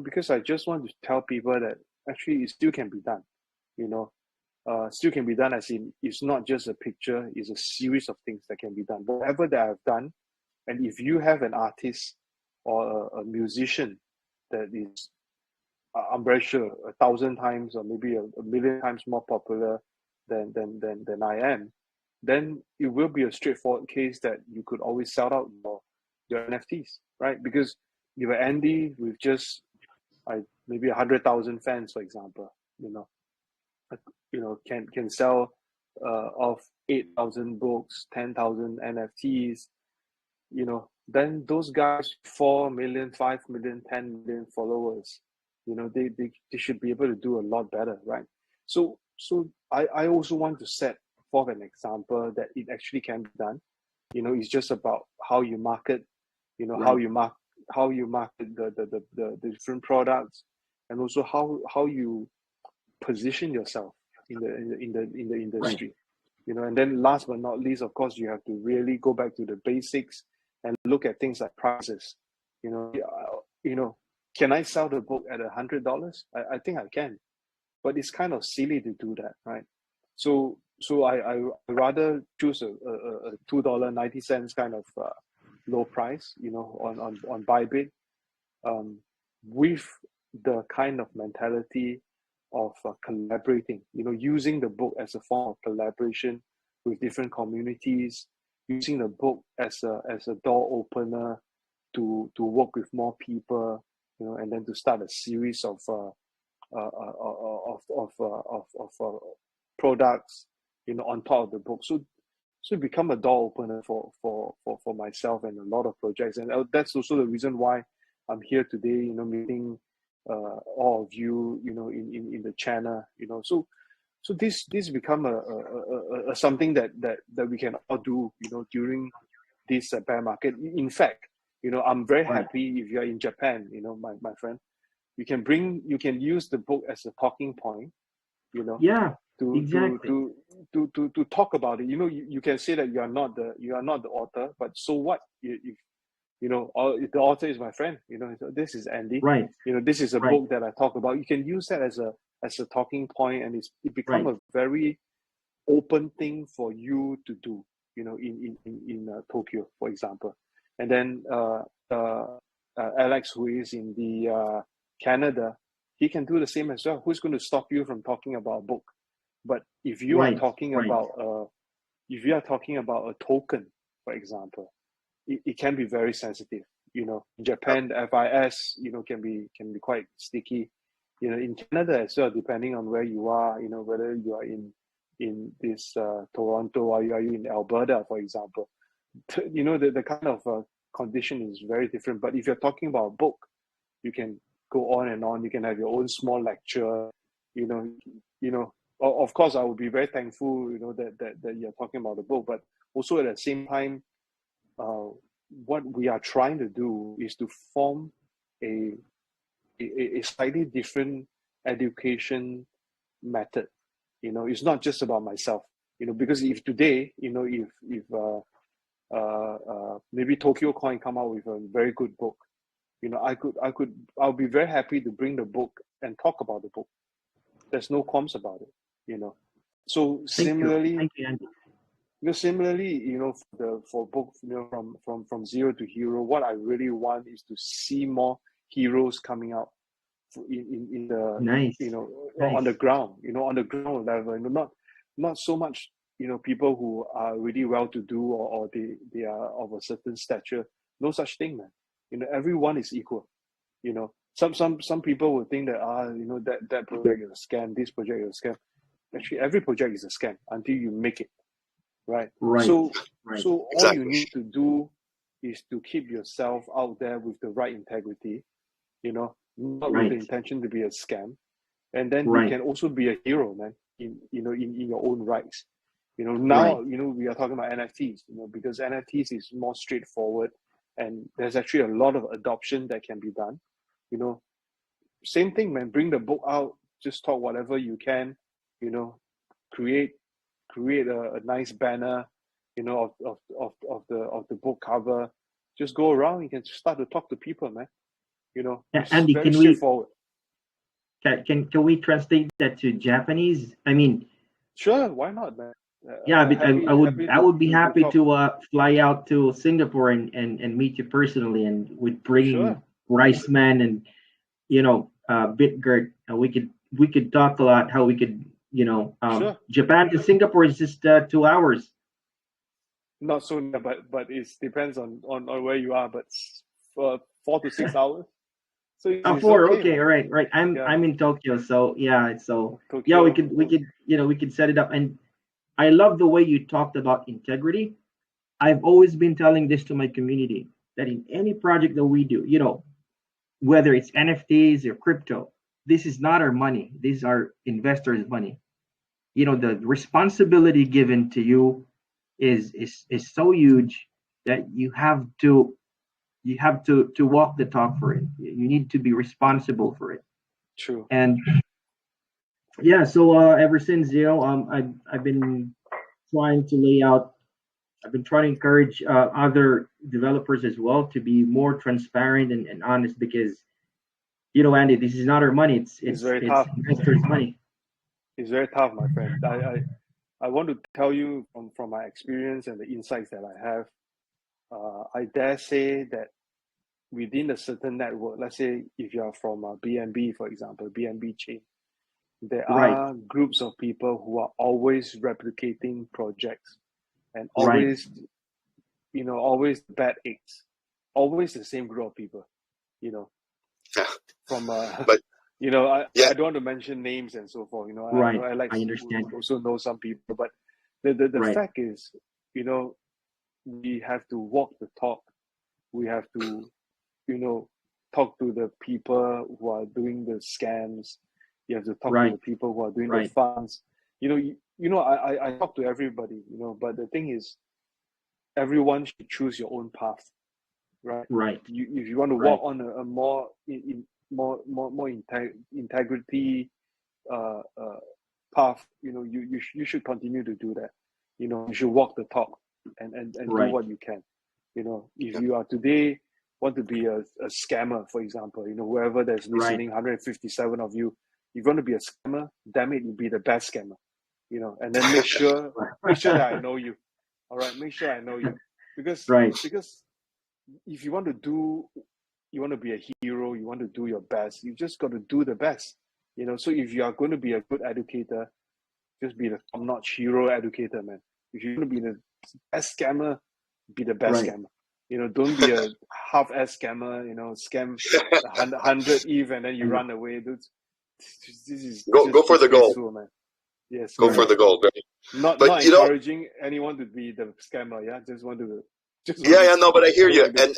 because I just want to tell people that actually it still can be done, still can be done, as in it's not just a picture, it's a series of things that can be done. Whatever that I've done, and if you have an artist or a musician that is, I'm very sure, 1,000 times or maybe a million times more popular than I am, then it will be a straightforward case that you could always sell out your NFTs, right? Because you were Andy with just maybe 100,000 fans, for example, can sell off 8,000 books, 10,000 NFTs, then those guys, 4 million, 5 million, 10 million followers, they should be able to do a lot better, right? So I also want to set forth an example that it actually can be done. It's just about how you market, Right. how you market the different products, and also how you position yourself in the industry. And then last but not least, of course, you have to really go back to the basics and look at things like prices. Can I sell the book at $100? I think I can, but it's kind of silly to do that, right? So I rather choose a $2.90 kind of low price, on Bybit, with the kind of mentality of collaborating, using the book as a form of collaboration with different communities, using the book as a door opener to work with more people, and then to start a series of products, on top of the book. So it become a door opener for myself and a lot of projects, and that's also the reason why I'm here today, meeting all of you, in the channel, So this become a something that we can all do, during this bear market. In fact, I'm very happy if you're in Japan, my friend. You can use the book as a talking point, Yeah, to exactly. to talk about it. You can say that you are not the author, but so what if the author is my friend, this is Andy, Right. This is a Right. book that I talk about. You can use that as a talking point, and it become Right. a very open thing for you to do, in Tokyo, for example. And then Alex, who is in the Canada, he can do the same as well. Who's going to stop you from talking about a book? But if you are Right. talking Right. about a token, for example, it can be very sensitive. In Japan, the FIS, can be quite sticky. In Canada as well, depending on where you are, whether you are in this Toronto, or are you in Alberta, for example, the kind of condition is very different. But if you're talking about a book, you can go on and on. You can have your own small lecture. Of course, I would be very thankful, that you're talking about the book, but also at the same time, what we are trying to do is to form a slightly different education method. It's not just about myself. Because if today, if maybe Tokyo Coin come out with a very good book, I'll be very happy to bring the book and talk about the book. There's no qualms about it. So similarly, Thank you, Andy. Similarly, for books, from zero to hero, what I really want is to see more heroes coming out in the Nice. on the ground, on the ground level, not so much people who are really well to do, or they are of a certain stature. No such thing, man. Everyone is equal. Some people will think that that project is a scam, this project is a scam. Actually, every project is a scam until you make it. Right. Right. So Right. all Exactly. you need to do is to keep yourself out there with the right integrity, not with Right. the intention to be a scam. And then Right. you can also be a hero, man, in your own rights. Now, we are talking about NFTs, because NFTs is more straightforward, and there's actually a lot of adoption that can be done. Same thing, man. Bring the book out, just talk whatever you can, create a nice banner, of the book cover. Just go around. You can start to talk to people, man. It's Andy, very straightforward. Can we translate that to Japanese? I mean, sure, why not, man? Yeah, but I would be happy talk. to fly out to Singapore and meet you personally, and with bringing Sure. Briseman and Bitgert, we could talk a lot how we could Sure. Japan to Singapore is just 2 hours. Not so, but it depends on where you are. But 4 to 6 hours. So it's 4. okay, Okay, man. all right. I'm in Tokyo, so yeah. So yeah, we could set it up. And I love the way you talked about integrity. I've always been telling this to my community. that in any project that we do, whether it's NFTs or crypto, this is not our money. These are investors' money. The responsibility given to you is so huge that you have to walk the talk for it. You need to be responsible for it. True. And yeah, so ever since I've been trying to encourage other developers as well to be more transparent and honest, because Andy, this is not our money. It's very tough. investors' money. It's very tough, my friend. I want to tell you from my experience and the insights that I have. I dare say that within a certain network, let's say if you are from BNB, for example, BNB chain, there are groups of people who are always replicating projects and always, always bad eggs, always the same group of people, from, but I don't want to mention names and so forth, I understand. Also know some people, but the fact is, we have to walk the talk. We have to, talk to the people who are doing the scams. You have to talk to the people who are doing the funds. I talk to everybody, but the thing is, everyone should choose your own path, right? Right. If you want to walk on a more integrity path, you should continue to do that. You should walk the talk and do what you can. If you are today want to be a scammer, for example, whoever that's listening, 157 of you, you're going to be a scammer, damn it, you be the best scammer, and then make sure that I know you. All right, make sure I know you. Because if you want to be a hero, you want to do your best, you just got to do the best. So if you are going to be a good educator, just be the top-notch hero educator, man. If you're going to be the best scammer, be the best scammer. Don't be a half-ass scammer, scam 100 ETH and then you run away. This is go for the goal, man. Yes, go for the goal. Not encouraging anyone to be the scammer. Yeah, no, but I hear you, and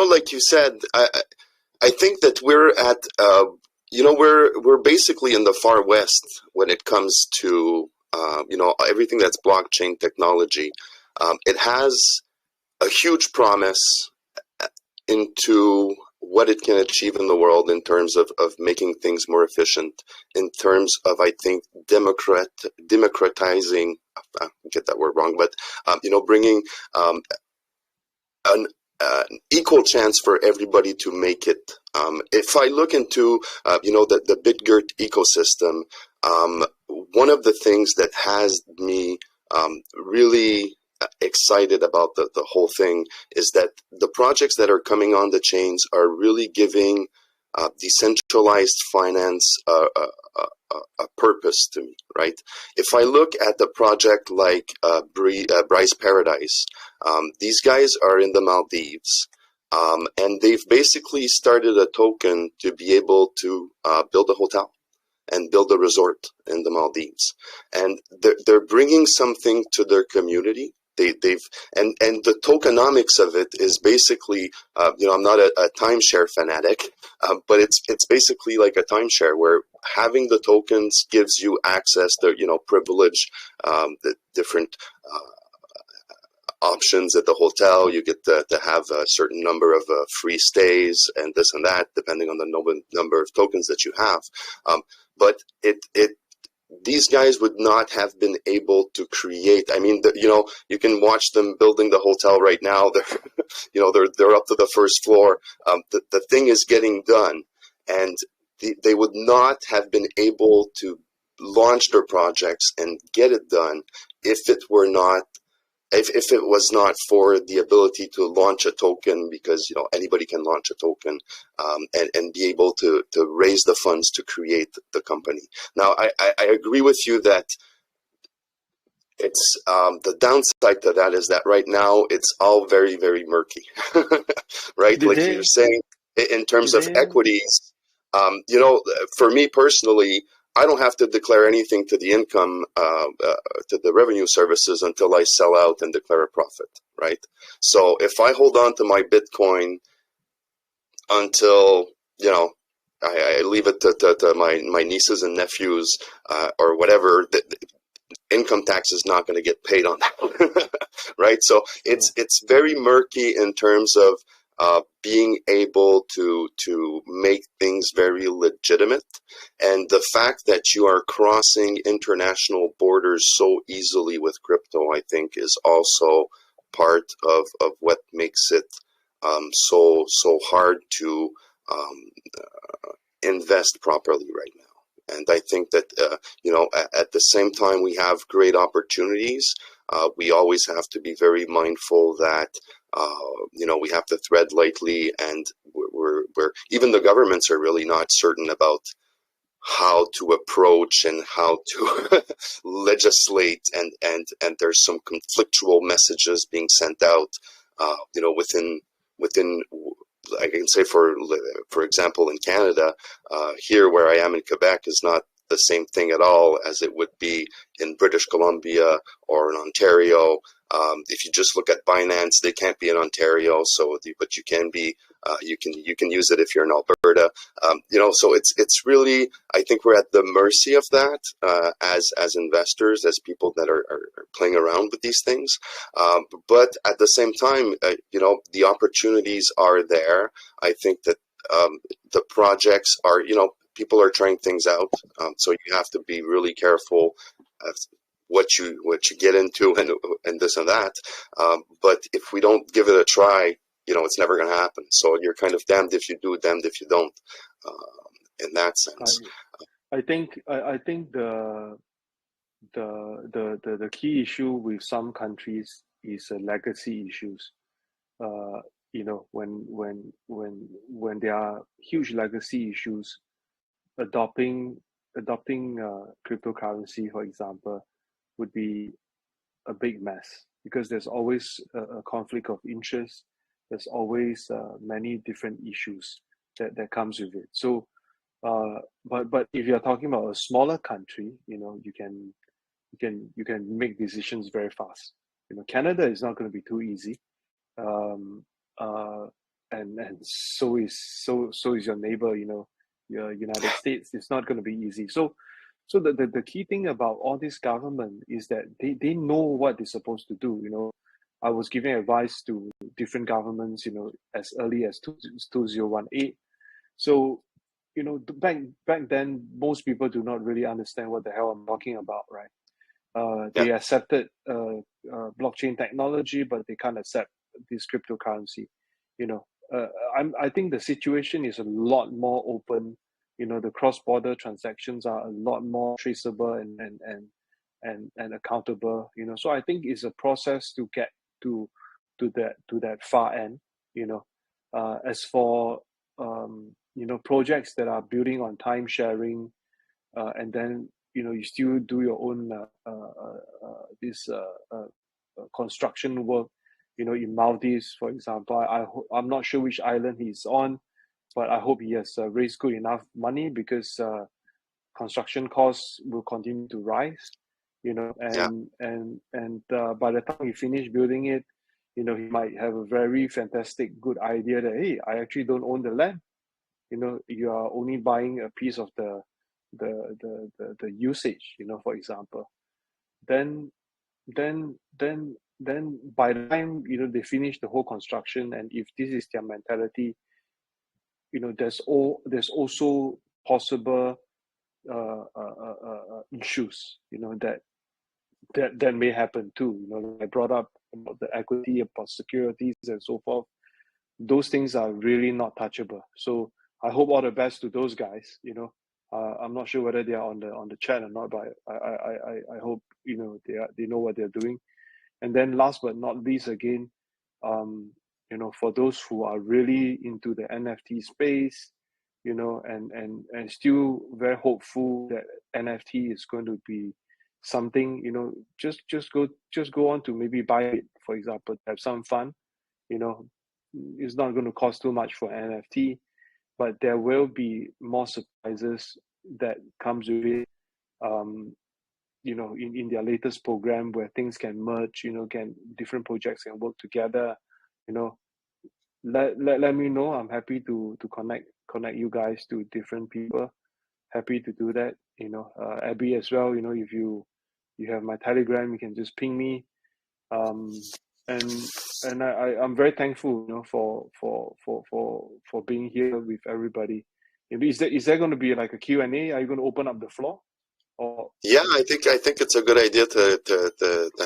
like you said, I think that we're at we're basically in the far west when it comes to everything that's blockchain technology. It has a huge promise into what it can achieve in the world in terms of making things more efficient, in terms of, I think, democratizing, I get that word wrong, but, bringing an equal chance for everybody to make it. If I look into, the BitGert ecosystem, one of the things that has me really excited about the whole thing is that the projects that are coming on the chains are really giving decentralized finance a purpose to me, right? If I look at the project like Bryce Paradise, these guys are in the Maldives, and they've basically started a token to be able to build a hotel and build a resort in the Maldives, and they're bringing something to their community. And the tokenomics of it is basically, I'm not a timeshare fanatic, but it's basically like a timeshare where having the tokens gives you access to, privilege, the different options at the hotel. You get to have a certain number of free stays and this and that, depending on the number of tokens that you have. But these guys would not have been able to create. I mean, you can watch them building the hotel right now. They're up to the first floor. The thing is getting done, and they would not have been able to launch their projects and get it done if it was not for the ability to launch a token, because anybody can launch a token and be able to raise the funds to create the company. Now, I agree with you that it's the downside to that is that right now it's all very, very murky, right? Like you're saying, in terms of equities, for me personally, I don't have to declare anything to the income, to the revenue services until I sell out and declare a profit, right? So if I hold on to my Bitcoin until, I leave it to my nieces and nephews, or whatever, income tax is not going to get paid on that, right? So it's very murky in terms of being able to make things very legitimate, and the fact that you are crossing international borders so easily with crypto, I think, is also part of what makes it so hard to invest properly right now. And I think that, at the same time we have great opportunities, we always have to be very mindful that, we have to tread lightly, and we're even the governments are really not certain about how to approach and how to legislate, and there's some conflictual messages being sent out, within I can say, for example, in Canada, here where I am in Quebec is not the same thing at all as it would be in British Columbia or in Ontario. If you just look at Binance, they can't be in Ontario, but you can be. You can use it if you're in Alberta. So it's really, I think we're at the mercy of that, as investors, as people that are playing around with these things. But at the same time, the opportunities are there. I think that the projects are, people are trying things out. So you have to be really careful what you get into, and this and that. But if we don't give it a try, it's never going to happen. So you're kind of damned if you do, damned if you don't, in that sense. I think the key issue with some countries is legacy issues. When there are huge legacy issues, adopting cryptocurrency, for example, would be a big mess, because there's always a conflict of interest. There's always many different issues that comes with it. So, but if you're talking about a smaller country, you can make decisions very fast. Canada is not going to be too easy, and so is your neighbor. Your United States. It's not going to be easy. So the key thing about all this government is that they know what they're supposed to do. I was giving advice to different governments, as early as 2018. So, back then, most people do not really understand what the hell I'm talking about, right? They accepted blockchain technology, but they can't accept this cryptocurrency. I think the situation is a lot more open. The cross-border transactions are a lot more traceable and accountable. So I think it's a process to get to that far end. As for projects that are building on time sharing, and then you still do your own construction work. In Maldives, for example, I'm not sure which island he's on, but I hope he has raised good enough money, because construction costs will continue to rise. And by the time he finish building it, he might have a very fantastic good idea that, hey, I actually don't own the land. You are only buying a piece of the usage. For example, then by the time they finish the whole construction, and if this is their mentality, there's also possible issues that may happen too. I brought up about the equity, about securities, and so forth. Those things are really not touchable. So I hope all the best to those guys. I'm not sure whether they are on the chat or not, but I hope they know what they're doing. And then last but not least, again, for those who are really into the NFT space, and still very hopeful that NFT is going to be something, just go on to maybe buy it, for example, have some fun. It's not going to cost too much for NFT, but there will be more surprises that comes with it. in their latest program where things can merge, different projects can work together, let me know. I'm happy to connect you guys to different people. Happy to do that. Abby as well. If you have my Telegram, you can just ping me. And I'm very thankful, for being here with everybody. Is there going to be like a Q&A? Are you going to open up the floor? Or yeah, I think it's a good idea to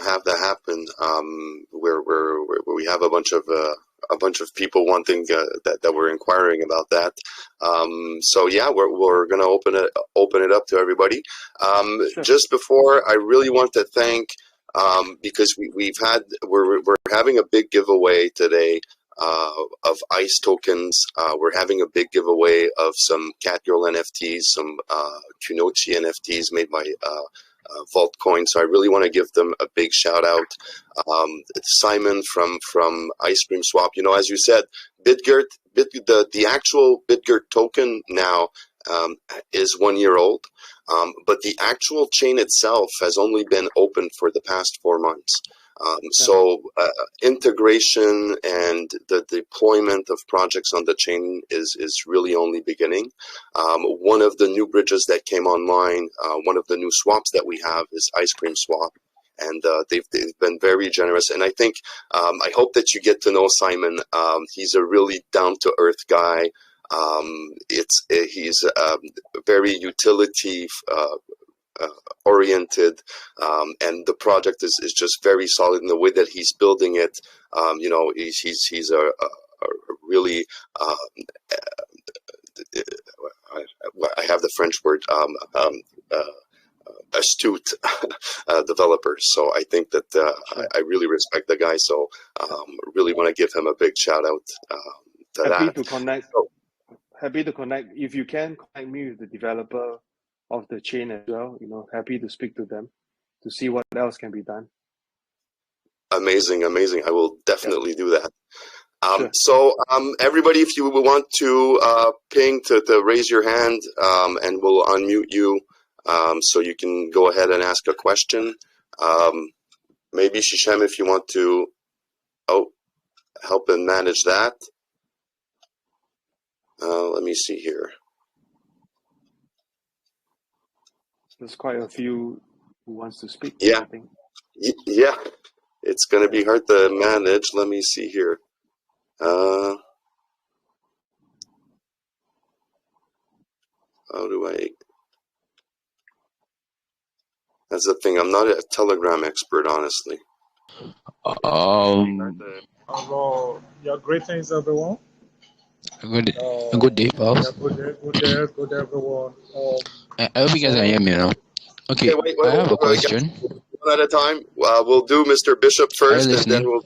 have that happen. Where we have a bunch of people wanting that were inquiring about that. So yeah, we're gonna open it up to everybody. Sure. Just before, I really want to thank, because we're having a big giveaway today of ICE tokens. We're having a big giveaway of some Catgirl NFTs, some Kyobo NFTs made by Vault Coin. So I really want to give them a big shout out. Simon from Ice Cream Swap. As you said, BitGert, the actual BitGert token now is 1 year old, but the actual chain itself has only been open for the past 4 months. So integration and the deployment of projects on the chain is really only beginning. One of the new bridges that came online, one of the new swaps that we have is Ice Cream Swap. And they've been very generous. And I think, I hope that you get to know Simon. He's a really down-to-earth guy. He's very utility oriented, and the project is just very solid in the way that he's building it. He's a really I have the French word, astute developer. So I think that I really respect the guy. So really want to give him a big shout out to happy that. to connect. Happy to connect. If you can connect me with the developer of the chain as well, happy to speak to them to see what else can be done. Amazing. I will definitely do that. Sure. So everybody, if you want to ping to raise your hand, and we'll unmute you, so you can go ahead and ask a question. Maybe Shishem, if you want to help and manage that. Let me see here. There's quite a few who wants to speak. Yeah. I think. Yeah, it's going to be hard to manage. Let me see here. How do I? That's the thing. I'm not a Telegram expert, honestly. Hello. Yeah, greetings, everyone. Good day, boss. Yeah, good day, everyone. I hope you guys can hear me now. Okay, wait, I have a question. One at a time. We'll do Mr. Bishop first, and then we'll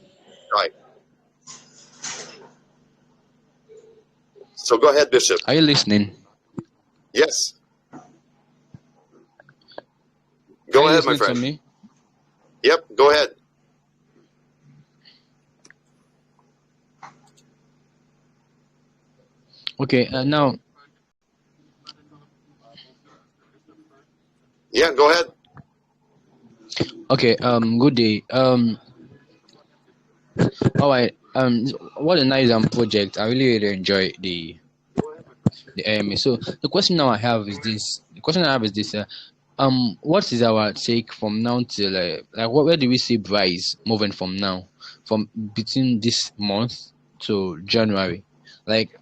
try. So go ahead, Bishop. Are you listening? Yes. Go ahead, my friend. To me? Yep, go ahead. Okay, now. Yeah, go ahead. Okay, good day. All right. What a nice project. I really enjoy the AMA. So the question now I have is this. What is our take from now till where do we see Bryce moving from now, from between this month to January? Like,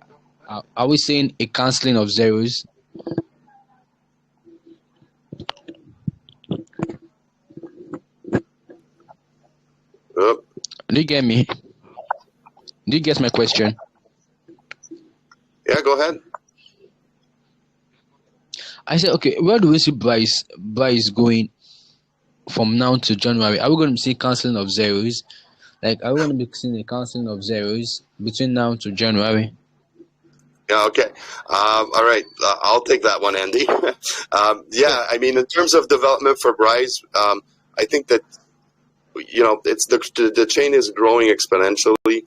are we seeing a cancelling of zeros? Do you get me? Do you get my question? Yeah, go ahead. I said, okay, where do we see Bryce going from now to January? Are we going to see cancelling of zeros? Like, are we going to be seeing a cancelling of zeros between now to January? Yeah, okay. All right. I'll take that one, Andy. Yeah, I mean, in terms of development for Bryce, I think that, it's the chain is growing exponentially.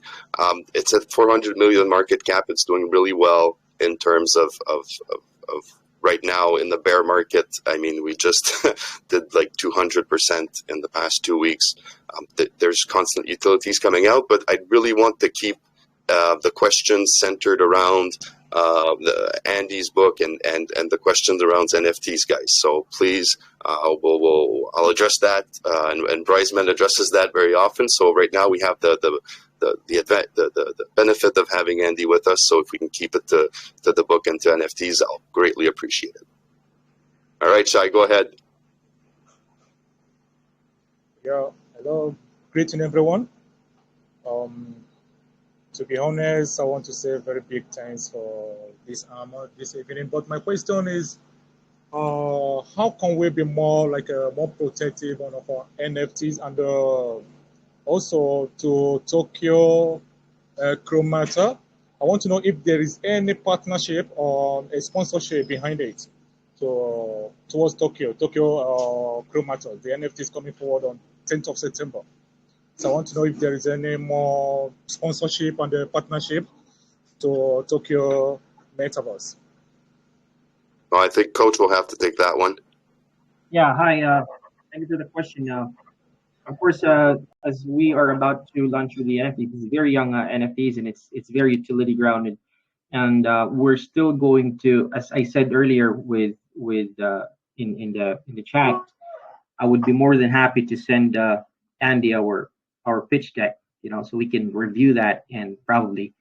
It's at 400 million market cap. It's doing really well in terms of right now in the bear market, I mean, we just did like 200% in the past 2 weeks. There's constant utilities coming out, but I really want to keep the questions centered around Andy's book and the questions around NFTs, guys. So please, I'll address that, and Briseman addresses that very often. So right now we have the benefit of having Andy with us. So if we can keep it to the book and to NFTs, I'll greatly appreciate it. All right, Shai, go ahead. Yeah, hello, greeting everyone. To be honest, I want to say very big thanks for this honor this evening. But my question is, how can we be more protective on our NFTs, and also to Tokyo Chromata? I want to know if there is any partnership or a sponsorship behind it towards Tokyo Chromata. The NFT is coming forward on 10th of September. So I want to know if there is any more sponsorship and partnership to Tokyo Metaverse. Well, I think Coach will have to take that one. Yeah, hi. Thank you for the question. Of course, as we are about to launch with the NFTs, it's very young NFTs, and it's very utility grounded, and we're still going to, as I said earlier, in the chat, I would be more than happy to send Andy our pitch deck, so we can review that, and probably,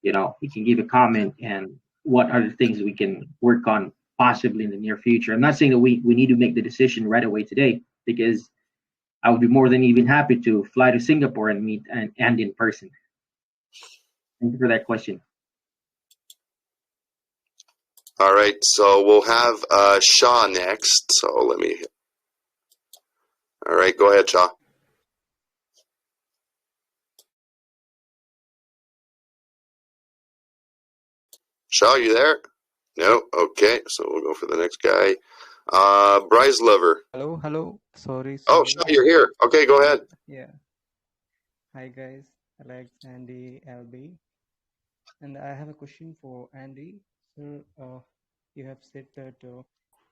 we can give a comment and what are the things we can work on possibly in the near future. I'm not saying that we need to make the decision right away today, because I would be more than even happy to fly to Singapore and meet Andy in person. Thank you for that question. All right, so we'll have Shaw next. So let me. All right, go ahead, Shaw. Shaw, you there? No. Okay, so we'll go for the next guy. Bryce Lover. Hello. Sorry. Oh, Shaw, you're here. Okay, go ahead. Yeah. Hi guys, Alex, Andy, LB, and I have a question for Andy. Sir, you have said that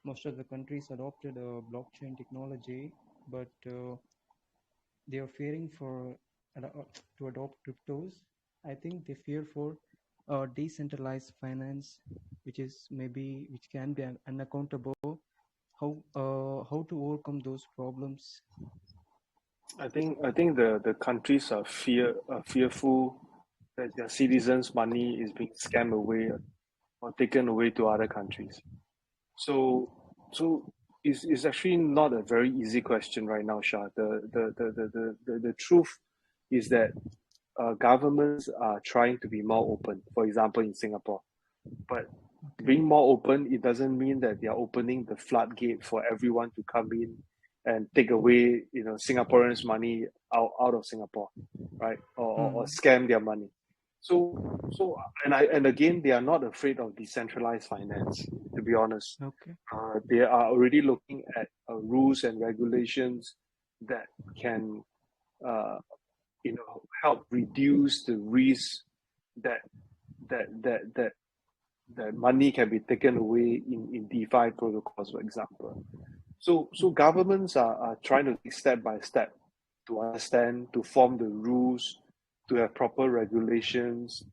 most of the countries adopted blockchain technology, but they are fearing to adopt cryptos. I think they fear for decentralized finance, which can be unaccountable. How to overcome those problems? I think the countries are fearful that their citizens' money is being scammed away or taken away to other countries. So it's actually not a very easy question right now, Shah. The truth is that governments are trying to be more open. For example, in Singapore, but being more open, it doesn't mean that they are opening the floodgate for everyone to come in and take away, Singaporeans' money out of Singapore, right? Or scam their money. So and again, they are not afraid of decentralized finance, to be honest. Okay. They are already looking at rules and regulations that can, help reduce the risk that money can be taken away in DeFi protocols, for example. So governments are trying to take step by step to understand, to form the rules, to have proper regulations,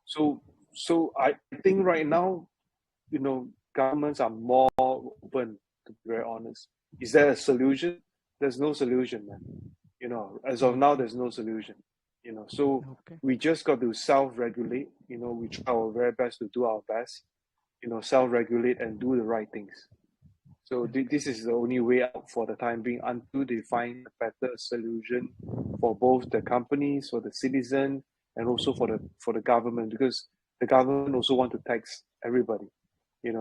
So I think right now, governments are more open, to be very honest. Is there a solution? There's no solution, man. As of now, there's no solution. So we just got to self-regulate. We try our very best to do our best. Self-regulate and do the right things. So this is the only way out for the time being until they find a better solution for both the companies, for the citizen, and also for the government, because the government also want to tax everybody.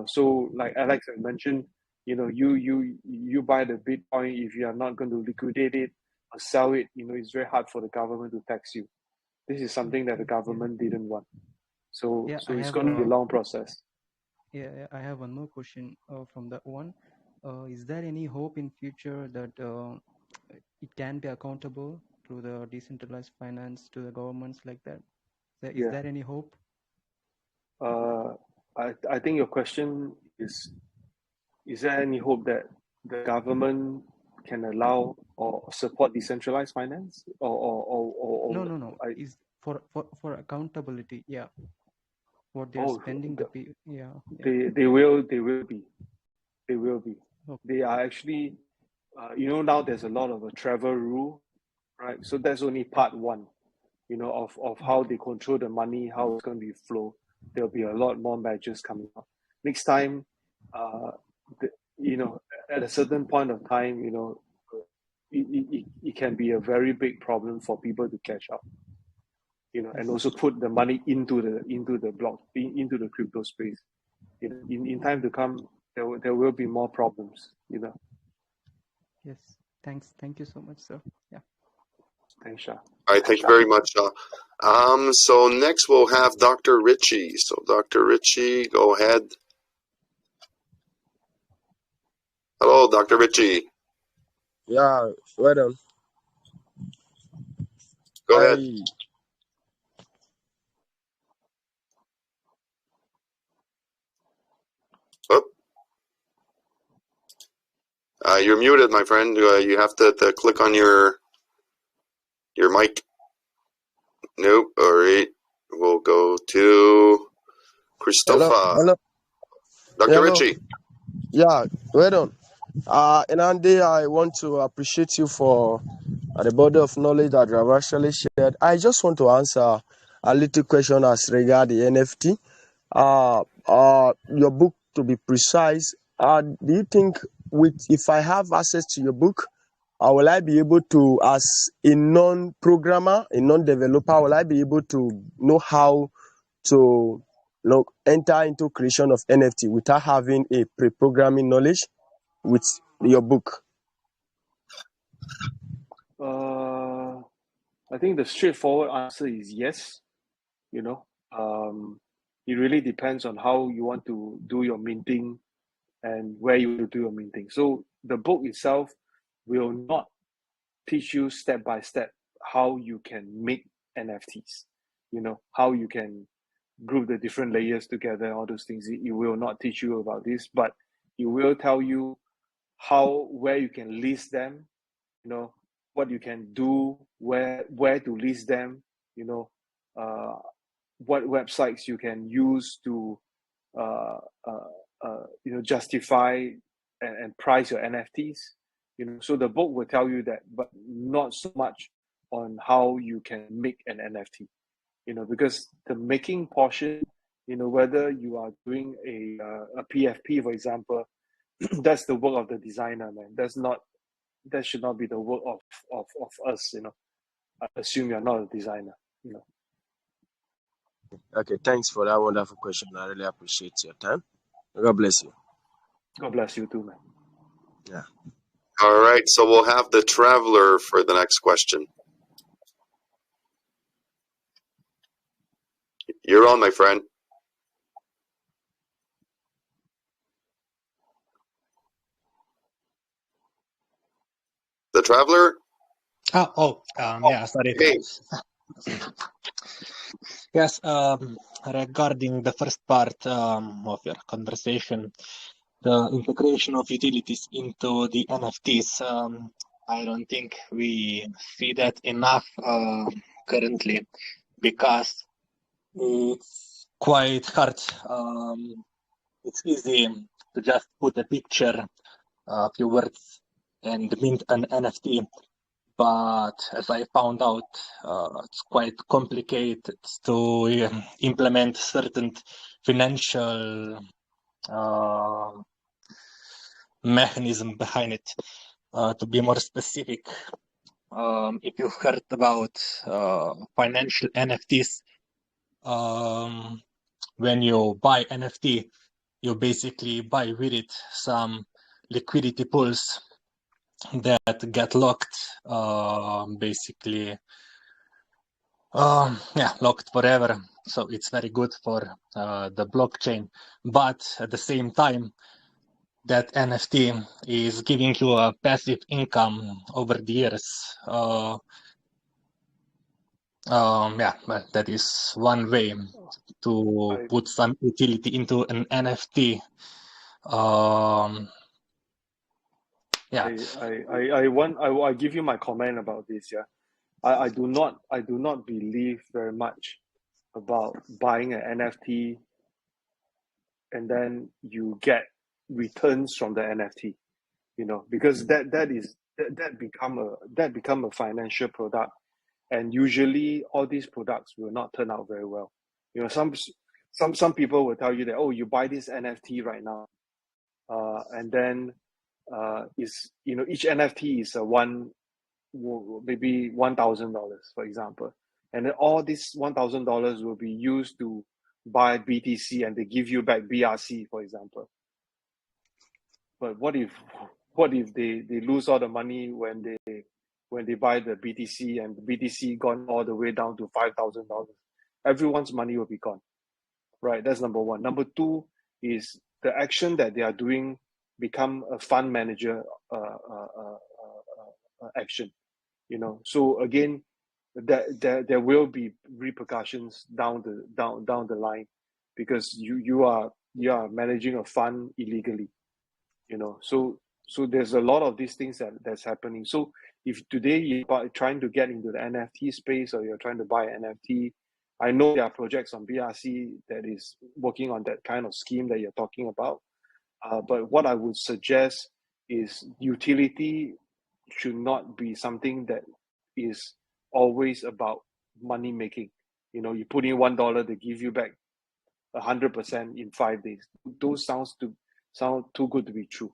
So like Alex had mentioned, you buy the Bitcoin, if you are not going to liquidate it or sell it, it's very hard for the government to tax you. This is something that the government didn't want. So it's going to be a long process. Yeah, I have one more question from that one. Is there any hope in future that it can be accountable to the decentralized finance, to the governments like that? Is there any hope? I think your question is there any hope that the government can allow or support decentralized finance? No. Is for accountability. Yeah, what they're spending They will be. Okay. They are actually, now there's a lot of a travel rule, right? So that's only part one, of how they control the money, how it's going to be flow. There'll be a lot more measures coming up. Next time, at a certain point of time, it can be a very big problem for people to catch up, and also put the money into the crypto space. In time to come, there will be more problems. Yes. Thank you so much, sir. Yeah. Thanks, Shah. All right, thank you very much. So next we'll have Dr. Ritchie. So Dr. Ritchie, go ahead. Hello, Dr. Ritchie. Yeah, well done. Go ahead. You're muted, my friend. You have to click on your mic. Nope. All right. We'll go to Christopher. Hello. Dr. Ritchie. Yeah, well done. And Andy, I want to appreciate you for the body of knowledge that you have actually shared. I just want to answer a little question as regard the NFT. Your book, to be precise, do you think if I have access to your book, will I be able to, as a non-programmer, a non-developer, will I be able to know how to enter into creation of NFT without having a pre-programming knowledge with your book? I think the straightforward answer is yes. It really depends on how you want to do your minting and where you will do your minting. So the book itself will not teach you step by step how you can make NFTs, how you can group the different layers together, all those things. It will not teach you about this, but it will tell you where you can list them, what you can do, where to list them, what websites you can use to justify and price your NFTs. So the book will tell you that, but not so much on how you can make an NFT. Because the making portion, whether you are doing a PFP, for example, that's the work of the designer, man. That should not be the work of us. I assume you're not a designer. Okay, thanks for that wonderful question. I really appreciate your time. God bless you. God bless you too, man. Yeah. All right, so we'll have the traveler for the next question. You're on, my friend. The traveler? Yeah, sorry. Hey. Yes, regarding the first part of your conversation, the integration of utilities into the NFTs, I don't think we see that enough currently, because it's quite hard. It's easy to just put a picture, a few words, and mint an NFT. But as I found out, it's quite complicated to implement certain financial mechanism behind it. To be more specific, if you've heard about financial NFTs, when you buy NFT, you basically buy with it some liquidity pools that get locked, locked forever. So it's very good for the blockchain. But at the same time, that NFT is giving you a passive income over the years. Well, that is one way to put some utility into an NFT. Yeah. I give you my comment about this. Yeah, I do not believe very much about buying an NFT and then you get returns from the NFT. You know, because that become a financial product, and usually all these products will not turn out very well. You know, some people will tell you that, oh, you buy this NFT right now, and then is, you know, each NFT is maybe $1,000, for example, and then all this $1,000 will be used to buy BTC, and they give you back BRC, for example. But what if they lose all the money when they buy the BTC, and the BTC gone all the way down to $5,000? Everyone's money will be gone, right? That's number one. Number two is the action that they are doing become a fund manager action, you know. So again, there will be repercussions down the line, because you are managing a fund illegally, you know. So there's a lot of these things that's happening. So if today you're trying to get into the NFT space, or you're trying to buy NFT, I know there are projects on BRC that is working on that kind of scheme that you're talking about. But what I would suggest is utility should not be something that is always about money making. You know, you put in $1, they give you back 100% in 5 days. Those sound too good to be true,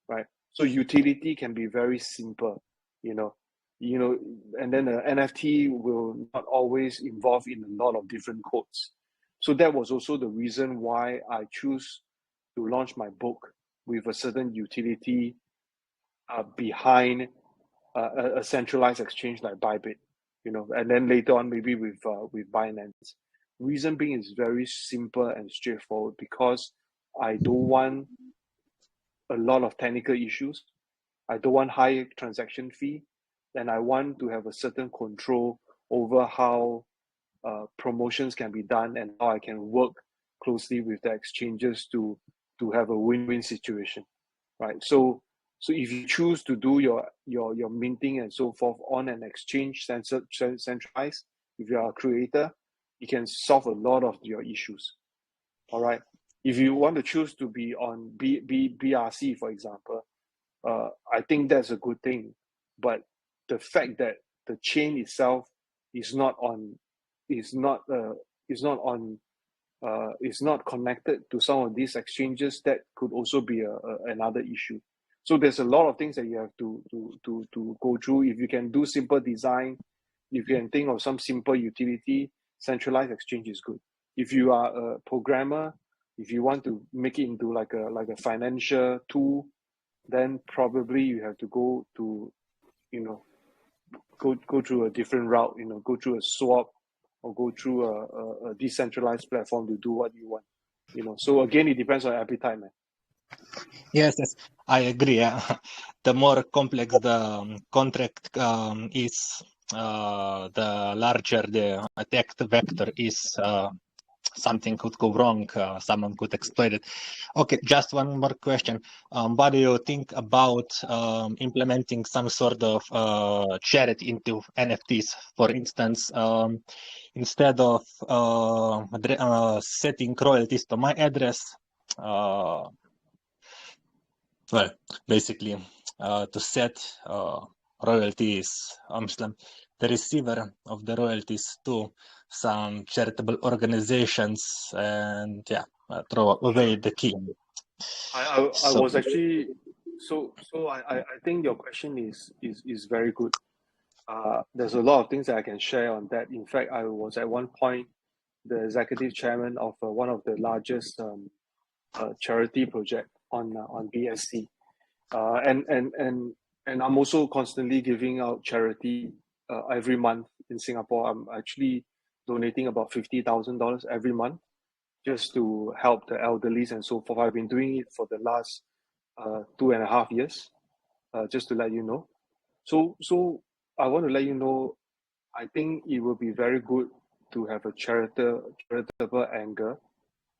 right? So utility can be very simple, you know, and then the NFT will not always involve in a lot of different codes. So that was also the reason why I choose to launch my book with a certain utility behind a centralized exchange like Bybit, you know, and then later on maybe with Binance. Reason being is very simple and straightforward, because I don't want a lot of technical issues. I don't want high transaction fee, and I want to have a certain control over how promotions can be done, and how I can work closely with the exchanges to have a win-win situation, right? So if you choose to do your minting and so forth on an exchange centralized, if you are a creator, you can solve a lot of your issues. All right. If you want to choose to be on BRC, for example, I think that's a good thing. But the fact that the chain itself is not connected to some of these exchanges, that could also be another issue. So there's a lot of things that you have to go through. If you can do simple design, if you can think of some simple utility, centralized exchange is good. If you are a programmer, if you want to make it into like a financial tool, then probably you have to go to, you know, go through a different route, you know, go through a swap, or go through a decentralized platform to do what you want, you know. So again, it depends on appetite, man. Yes, I agree. Yeah. The more complex the contract is, the larger the attack vector is. Something could go wrong. Someone could exploit it. Okay, just one more question. What do you think about implementing some sort of charity into NFTs? For instance, instead of setting royalties to my address, well, basically, to set royalties, the receiver of the royalties to some charitable organizations, and yeah, throw away the key. I was actually so I think your question is very good. There's a lot of things that I can share on that. In fact, I was at one point the executive chairman of one of the largest charity project on BSC, and I'm also constantly giving out charity every month in Singapore. I'm actually donating about $50,000 every month just to help the elderly and so forth. I've been doing it for the last 2.5 years, just to let you know. So I want to let you know, I think it will be very good to have a charitable angle,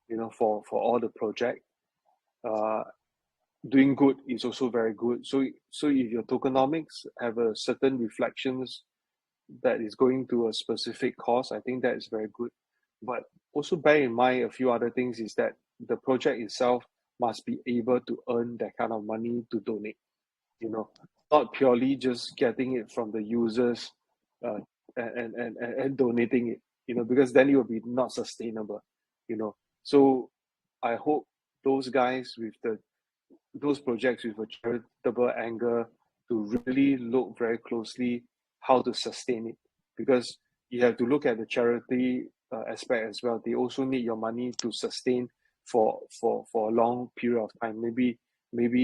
you know, for all the project. doing good is also very good. So if your tokenomics have a certain reflections that is going to a specific cause, I think that is very good. But also bear in mind a few other things is that the project itself must be able to earn that kind of money to donate, not purely just getting it from the users and donating it, because then it will be not sustainable, So I hope those guys with those projects with a charitable angle to really look very closely how to sustain it, because you have to look at the charity aspect as well. They also need your money to sustain for a long period of time, maybe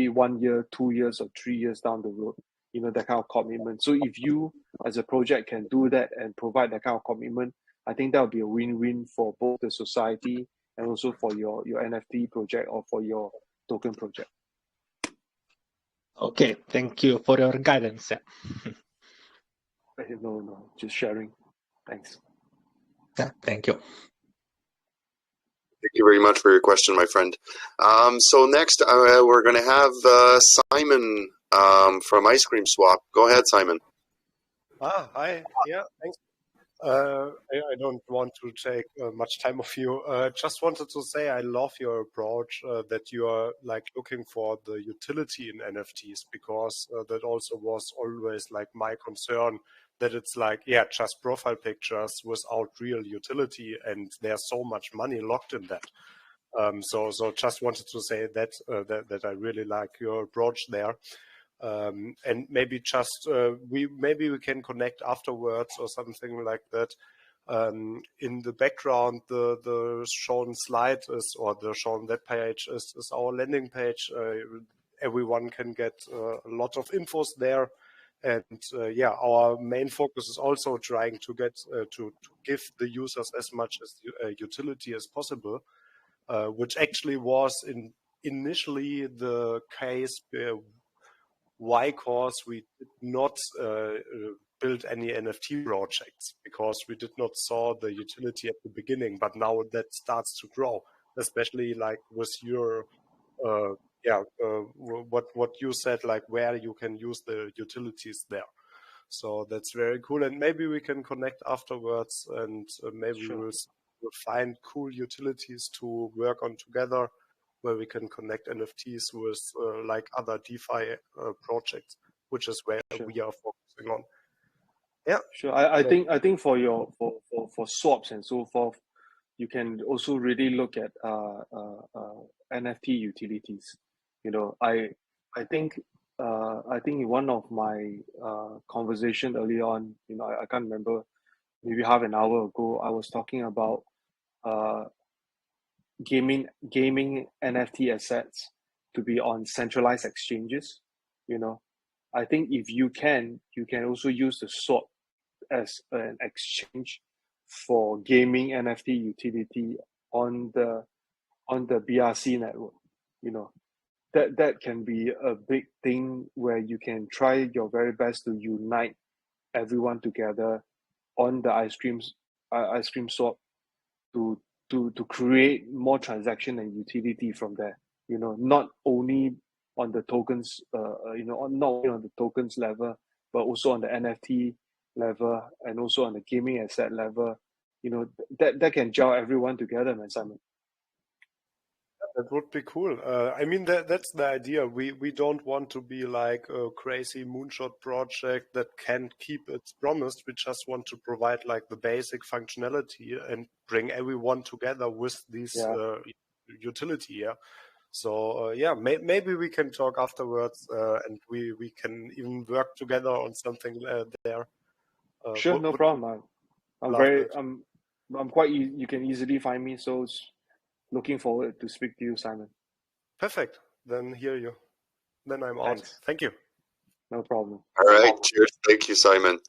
1 year, 2 years, or 3 years down the road, that kind of commitment. So if you as a project can do that and provide that kind of commitment, I think that would be a win-win for both the society and also for your NFT project or for your token project. Okay, thank you for your guidance. No, just sharing. Thanks. Yeah, thank you. Thank you very much for your question, my friend. So next, we're going to have Simon from Ice Cream Swap. Go ahead, Simon. Hi. Yeah, thanks. I don't want to take much time of you. Just wanted to say I love your approach that you are looking for the utility in NFTs, because that also was always my concern, that it's just profile pictures without real utility, and there's so much money locked in that. So just wanted to say that I really like your approach there. And maybe just we can connect afterwards or something like that. In the background, the shown slide is, or the shown web page is our landing page. Everyone can get a lot of infos there, and our main focus is also trying to get to give the users as much as utility as possible, which actually was initially the case. Why? Because we did not build any NFT projects, because we did not saw the utility at the beginning. But now that starts to grow, especially with your what you said, where you can use the utilities there. So that's very cool, and maybe we can connect afterwards, and maybe Sure. we'll find cool utilities to work on together, where we can connect NFTs with other DeFi projects, which is where Sure. we are focusing on. Yeah, Sure. I think for your for swaps and so forth, you can also really look at NFT utilities. I think in one of my conversation early on, I can't remember, maybe half an hour ago, I was talking about gaming NFT assets to be on centralized exchanges. I think if you can also use the swap as an exchange for gaming NFT utility on the BRC network. That can be a big thing, where you can try your very best to unite everyone together on the ice cream swap to create more transaction and utility from there. Not only on the tokens, not only on the tokens level, but also on the NFT level, and also on the gaming asset level. That can gel everyone together, man, Simon. that would be cool. I mean, that's the idea. We don't want to be like a crazy moonshot project that can't keep its promise. We just want to provide the basic functionality and bring everyone together with this utility. Yeah. So maybe we can talk afterwards, and we can even work together on something there. Sure, no problem. I'm quite. You can easily find me. So looking forward to speak to you, Simon. Perfect. Then hear you. Then I'm out. Thank you. No problem. All right. Cheers. Thank you, Simon.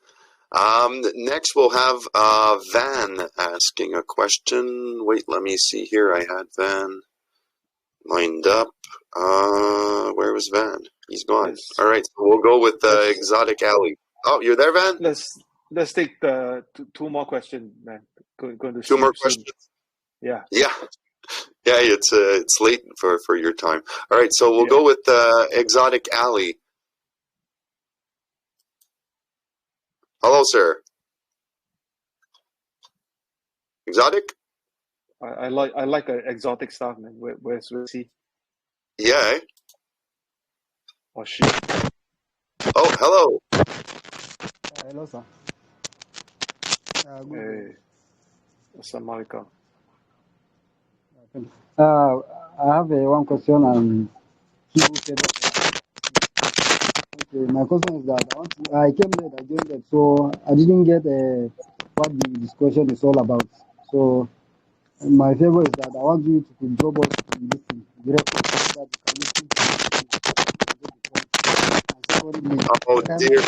Next, we'll have Van asking a question. Wait, let me see here. I had Van lined up. Where was Van? He's gone. All right. So we'll go with Exotic Alley. Oh, you're there, Van? Let's take the two more questions, man. Going to two more questions. Yeah. Yeah. Yeah, it's late for your time. All right, so we'll go with Exotic Alley. Hello, sir. Exotic? I like exotic stuff, man. Where's he? Yeah. Eh? Or she? Oh, hello. Hello, sir. Good Hey, day. Assalamu alaikum. I have one question and two further. Okay, my question is that I came late, I joined it, so I didn't get what the discussion is all about. So my favor is that I want you to drop us in this thing directly so that we can listen to Oh dear.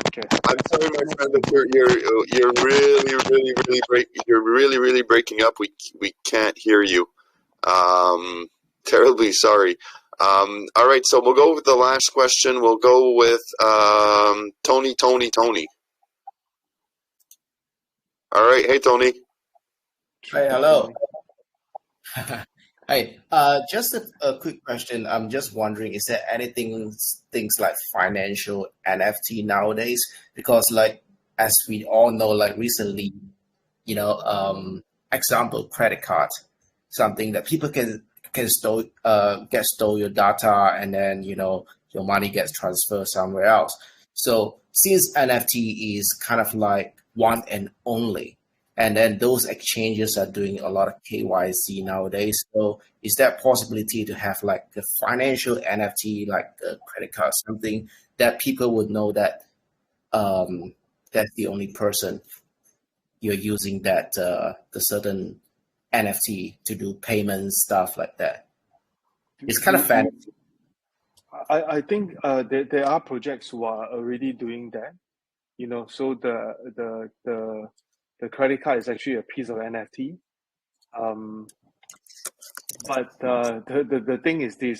Okay. I'm sorry, my friend, but you're really breaking up. We can't hear you. Terribly sorry. All right, so we'll go with the last question. We'll go with Tony. All right, hey Tony. Hi, hello. Hi, just a quick question. I'm just wondering, is there anything, things like financial NFT nowadays? Because like, as we all know, like recently, example, credit card, something that people can stole your data, and then your money gets transferred somewhere else. So since NFT is kind of like one and only, and then those exchanges are doing a lot of KYC nowadays. So is that possibility to have like a financial NFT, like a credit card, something that people would know that that's the only person you're using that the certain NFT to do payments, stuff like that. It's kind of fancy. I think there are projects who are already doing that. So the credit card is actually a piece of NFT. But the thing is this,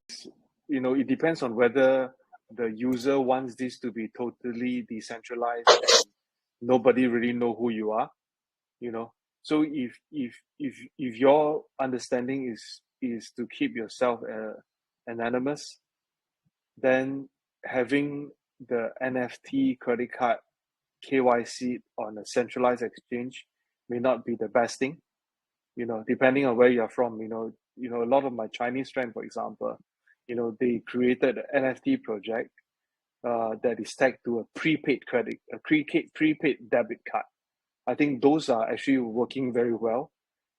it depends on whether the user wants this to be totally decentralized and nobody really know who you are. So if your understanding is to keep yourself anonymous, then having the NFT credit card KYC on a centralized exchange may not be the best thing. Depending on where you're from. A lot of my Chinese friends, for example, they created an NFT project that is tagged to a prepaid debit card. I think those are actually working very well,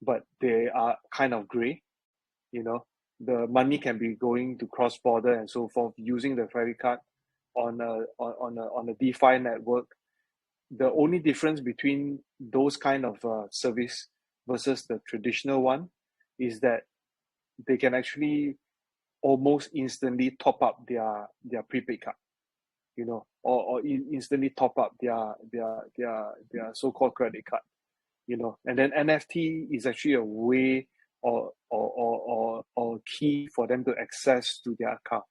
but they are kind of gray. The money can be going to cross border and so forth using the credit card on a DeFi network. The only difference between those kind of service versus the traditional one is that they can actually almost instantly top up their prepaid card, or instantly top up their so-called credit card, and then NFT is actually a way or key for them to access to their account,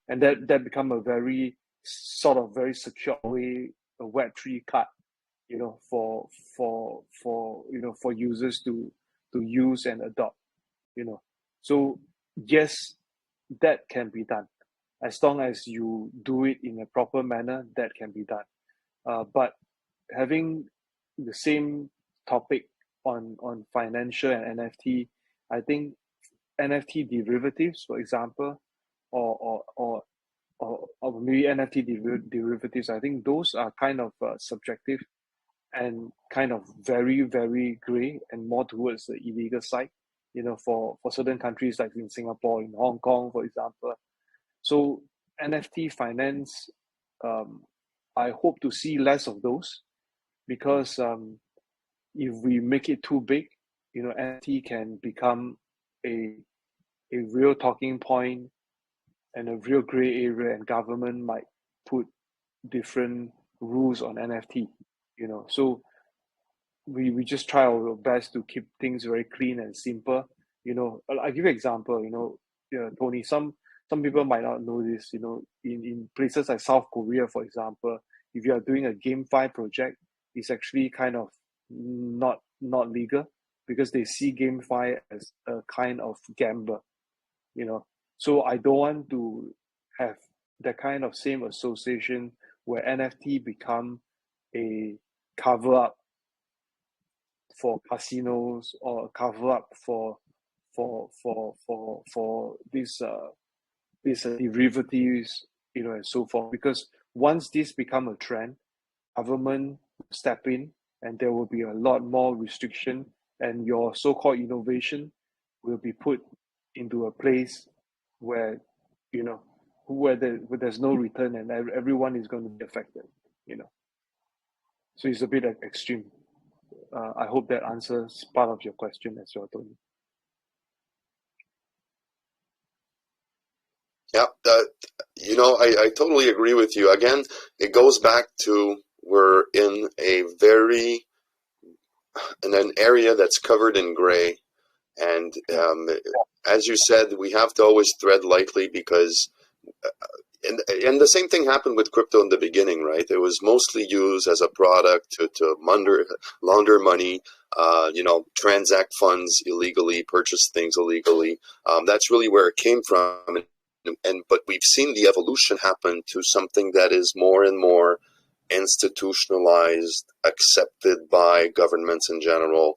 and that become a very secure way, a Web3 card, for users to use and adopt, So yes, that can be done. As long as you do it in a proper manner, that can be done. But having the same topic on financial and NFT, I think NFT derivatives, for example, or maybe NFT derivatives, I think those are kind of subjective and kind of very, very gray and more towards the illegal side, for certain countries like in Singapore, in Hong Kong, for example. So NFT finance, I hope to see less of those, because if we make it too big, NFT can become a real talking point and a real gray area, and government might put different rules on NFT. So we just try our best to keep things very clean and simple. I'll give you an example. Tony, some people might not know this. In places like South Korea, for example, if you are doing a GameFi project, it's actually kind of not legal. because they see GameFi as a kind of gamble, you know. So I don't want to have that kind of same association where NFT become a cover up for casinos or a cover up for these derivatives, you know, and so forth. Because once this become a trend, government will step in, and there will be a lot more restriction, and your so-called innovation will be put into a place where, you know, where there's no return, and everyone is going to be affected, you know. So it's a bit extreme. I hope that answers part of your question as well, Tony. Yeah, you know, I totally agree with you. Again, it goes back to we're in an area that's covered in gray, and as you said, we have to always tread lightly because. And the same thing happened with crypto in the beginning, right? It was mostly used as a product to launder money, you know, transact funds illegally, purchase things illegally. That's really where it came from. But we've seen the evolution happen to something that is more and more institutionalized, accepted by governments in general,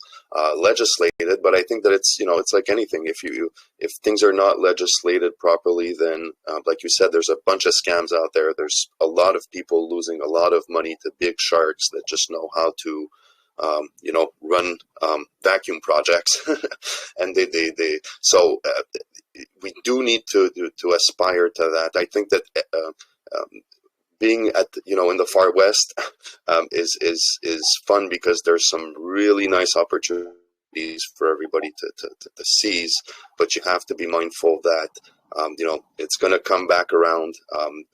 legislated. But I think that it's, you know, it's like anything. If things are not legislated properly, then like you said, there's a bunch of scams out there. There's a lot of people losing a lot of money to big sharks that just know how to you know, run vacuum projects. And so we do need to aspire to that. I think that being at, you know, in the far west is fun because there's some really nice opportunities for everybody to seize, but you have to be mindful that you know, it's going to come back around.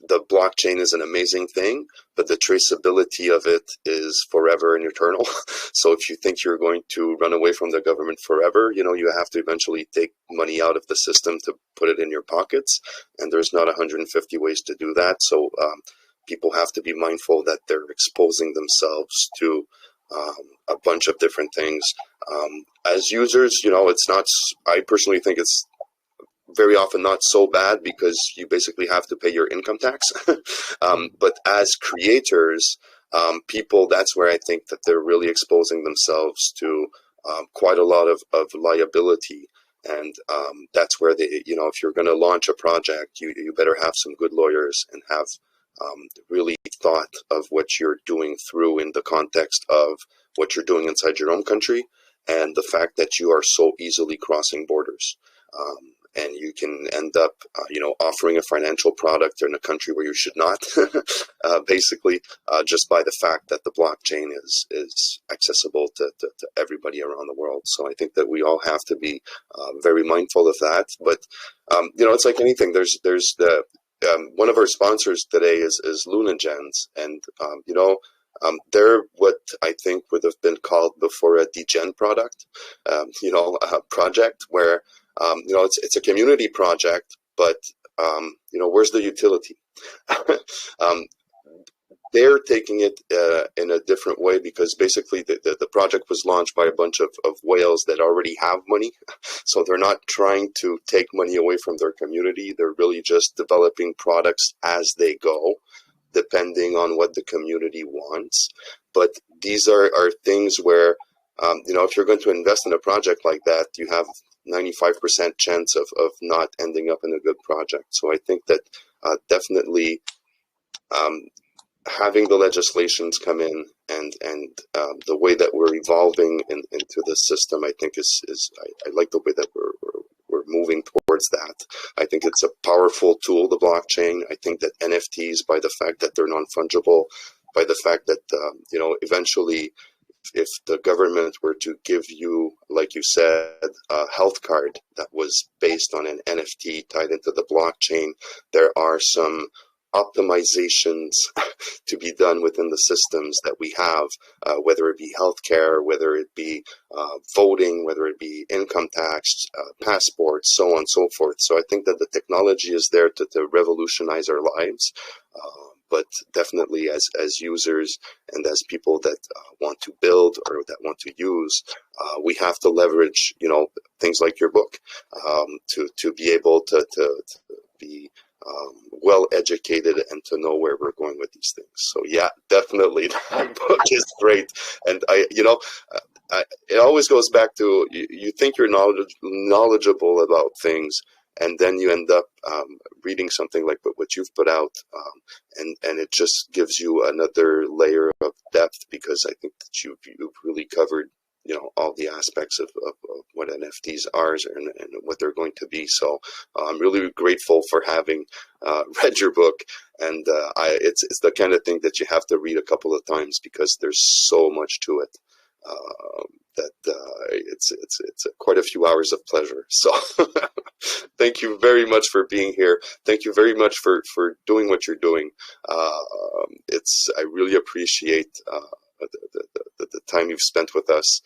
The blockchain is an amazing thing, but the traceability of it is forever and eternal. So if you think you're going to run away from the government forever, you know, you have to eventually take money out of the system to put it in your pockets, and there's not 150 ways to do that. So people have to be mindful that they're exposing themselves to a bunch of different things. As users, you know, it's not, I personally think it's very often not so bad because you basically have to pay your income tax. But as creators, people, that's where I think that they're really exposing themselves to quite a lot of liability. And that's where they, you know, if you're going to launch a project, you better have some good lawyers and have really thought of what you're doing through in the context of what you're doing inside your own country and the fact that you are so easily crossing borders. And you can end up, you know, offering a financial product in a country where you should not, basically, just by the fact that the blockchain is accessible to everybody around the world. So I think that we all have to be very mindful of that. But you know, it's like anything. There's the one of our sponsors today is Lunagens, and you know, they're what I think would have been called before a degen product, you know, a project where you know, it's a community project, but you know, where's the utility? They're taking it in a different way because basically the project was launched by a bunch of whales that already have money. So they're not trying to take money away from their community. They're really just developing products as they go, depending on what the community wants. But these are things where, you know, if you're going to invest in a project like that, you have 95% chance of not ending up in a good project. So I think that definitely having the legislations come in and the way that we're evolving into the system, I think I like the way that we're moving towards that. I think it's a powerful tool, the blockchain. I think that NFTs, by the fact that they're non-fungible, by the fact that you know, eventually, if the government were to give you, like you said, a health card that was based on an NFT tied into the blockchain, there are some optimizations to be done within the systems that we have, whether it be healthcare, whether it be voting, whether it be income tax, passports, so on and so forth. So I think that the technology is there to revolutionize our lives. but definitely as users and as people that want to build or that want to use, we have to leverage, things like your book to be able to be well educated and to know where we're going with these things. So yeah, definitely that book is great. And it always goes back to you think you're knowledgeable about things, and then you end up reading something like what you've put out, and it just gives you another layer of depth, because I think that you've really covered all the aspects of what NFTs are and what they're going to be. So I'm really grateful for having read your book, and it's the kind of thing that you have to read a couple of times, because there's so much to it that it's quite a few hours of pleasure. So thank you very much for being here. Thank you very much for doing what you're doing. I really appreciate the time you've spent with us.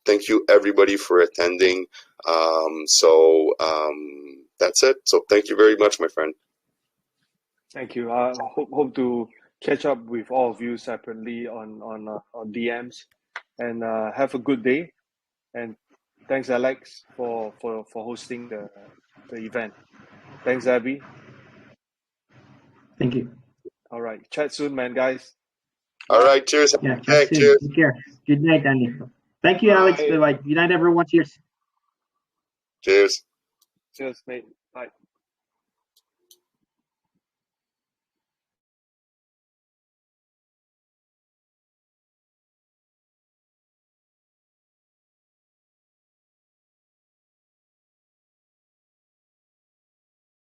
Thank you everybody for attending. That's it. So thank you very much, my friend. Thank you. I hope to catch up with all of you separately on DMs, and have a good day. And thanks, Alex, for hosting the event. Thanks, Abby. Thank you. All right. Chat soon, man, guys. All right. Cheers. Yeah. Okay, cheers. Take care. Good night, Andy. Thank you, Alex. Bye. Good night, everyone. Cheers. Cheers. Cheers, mate.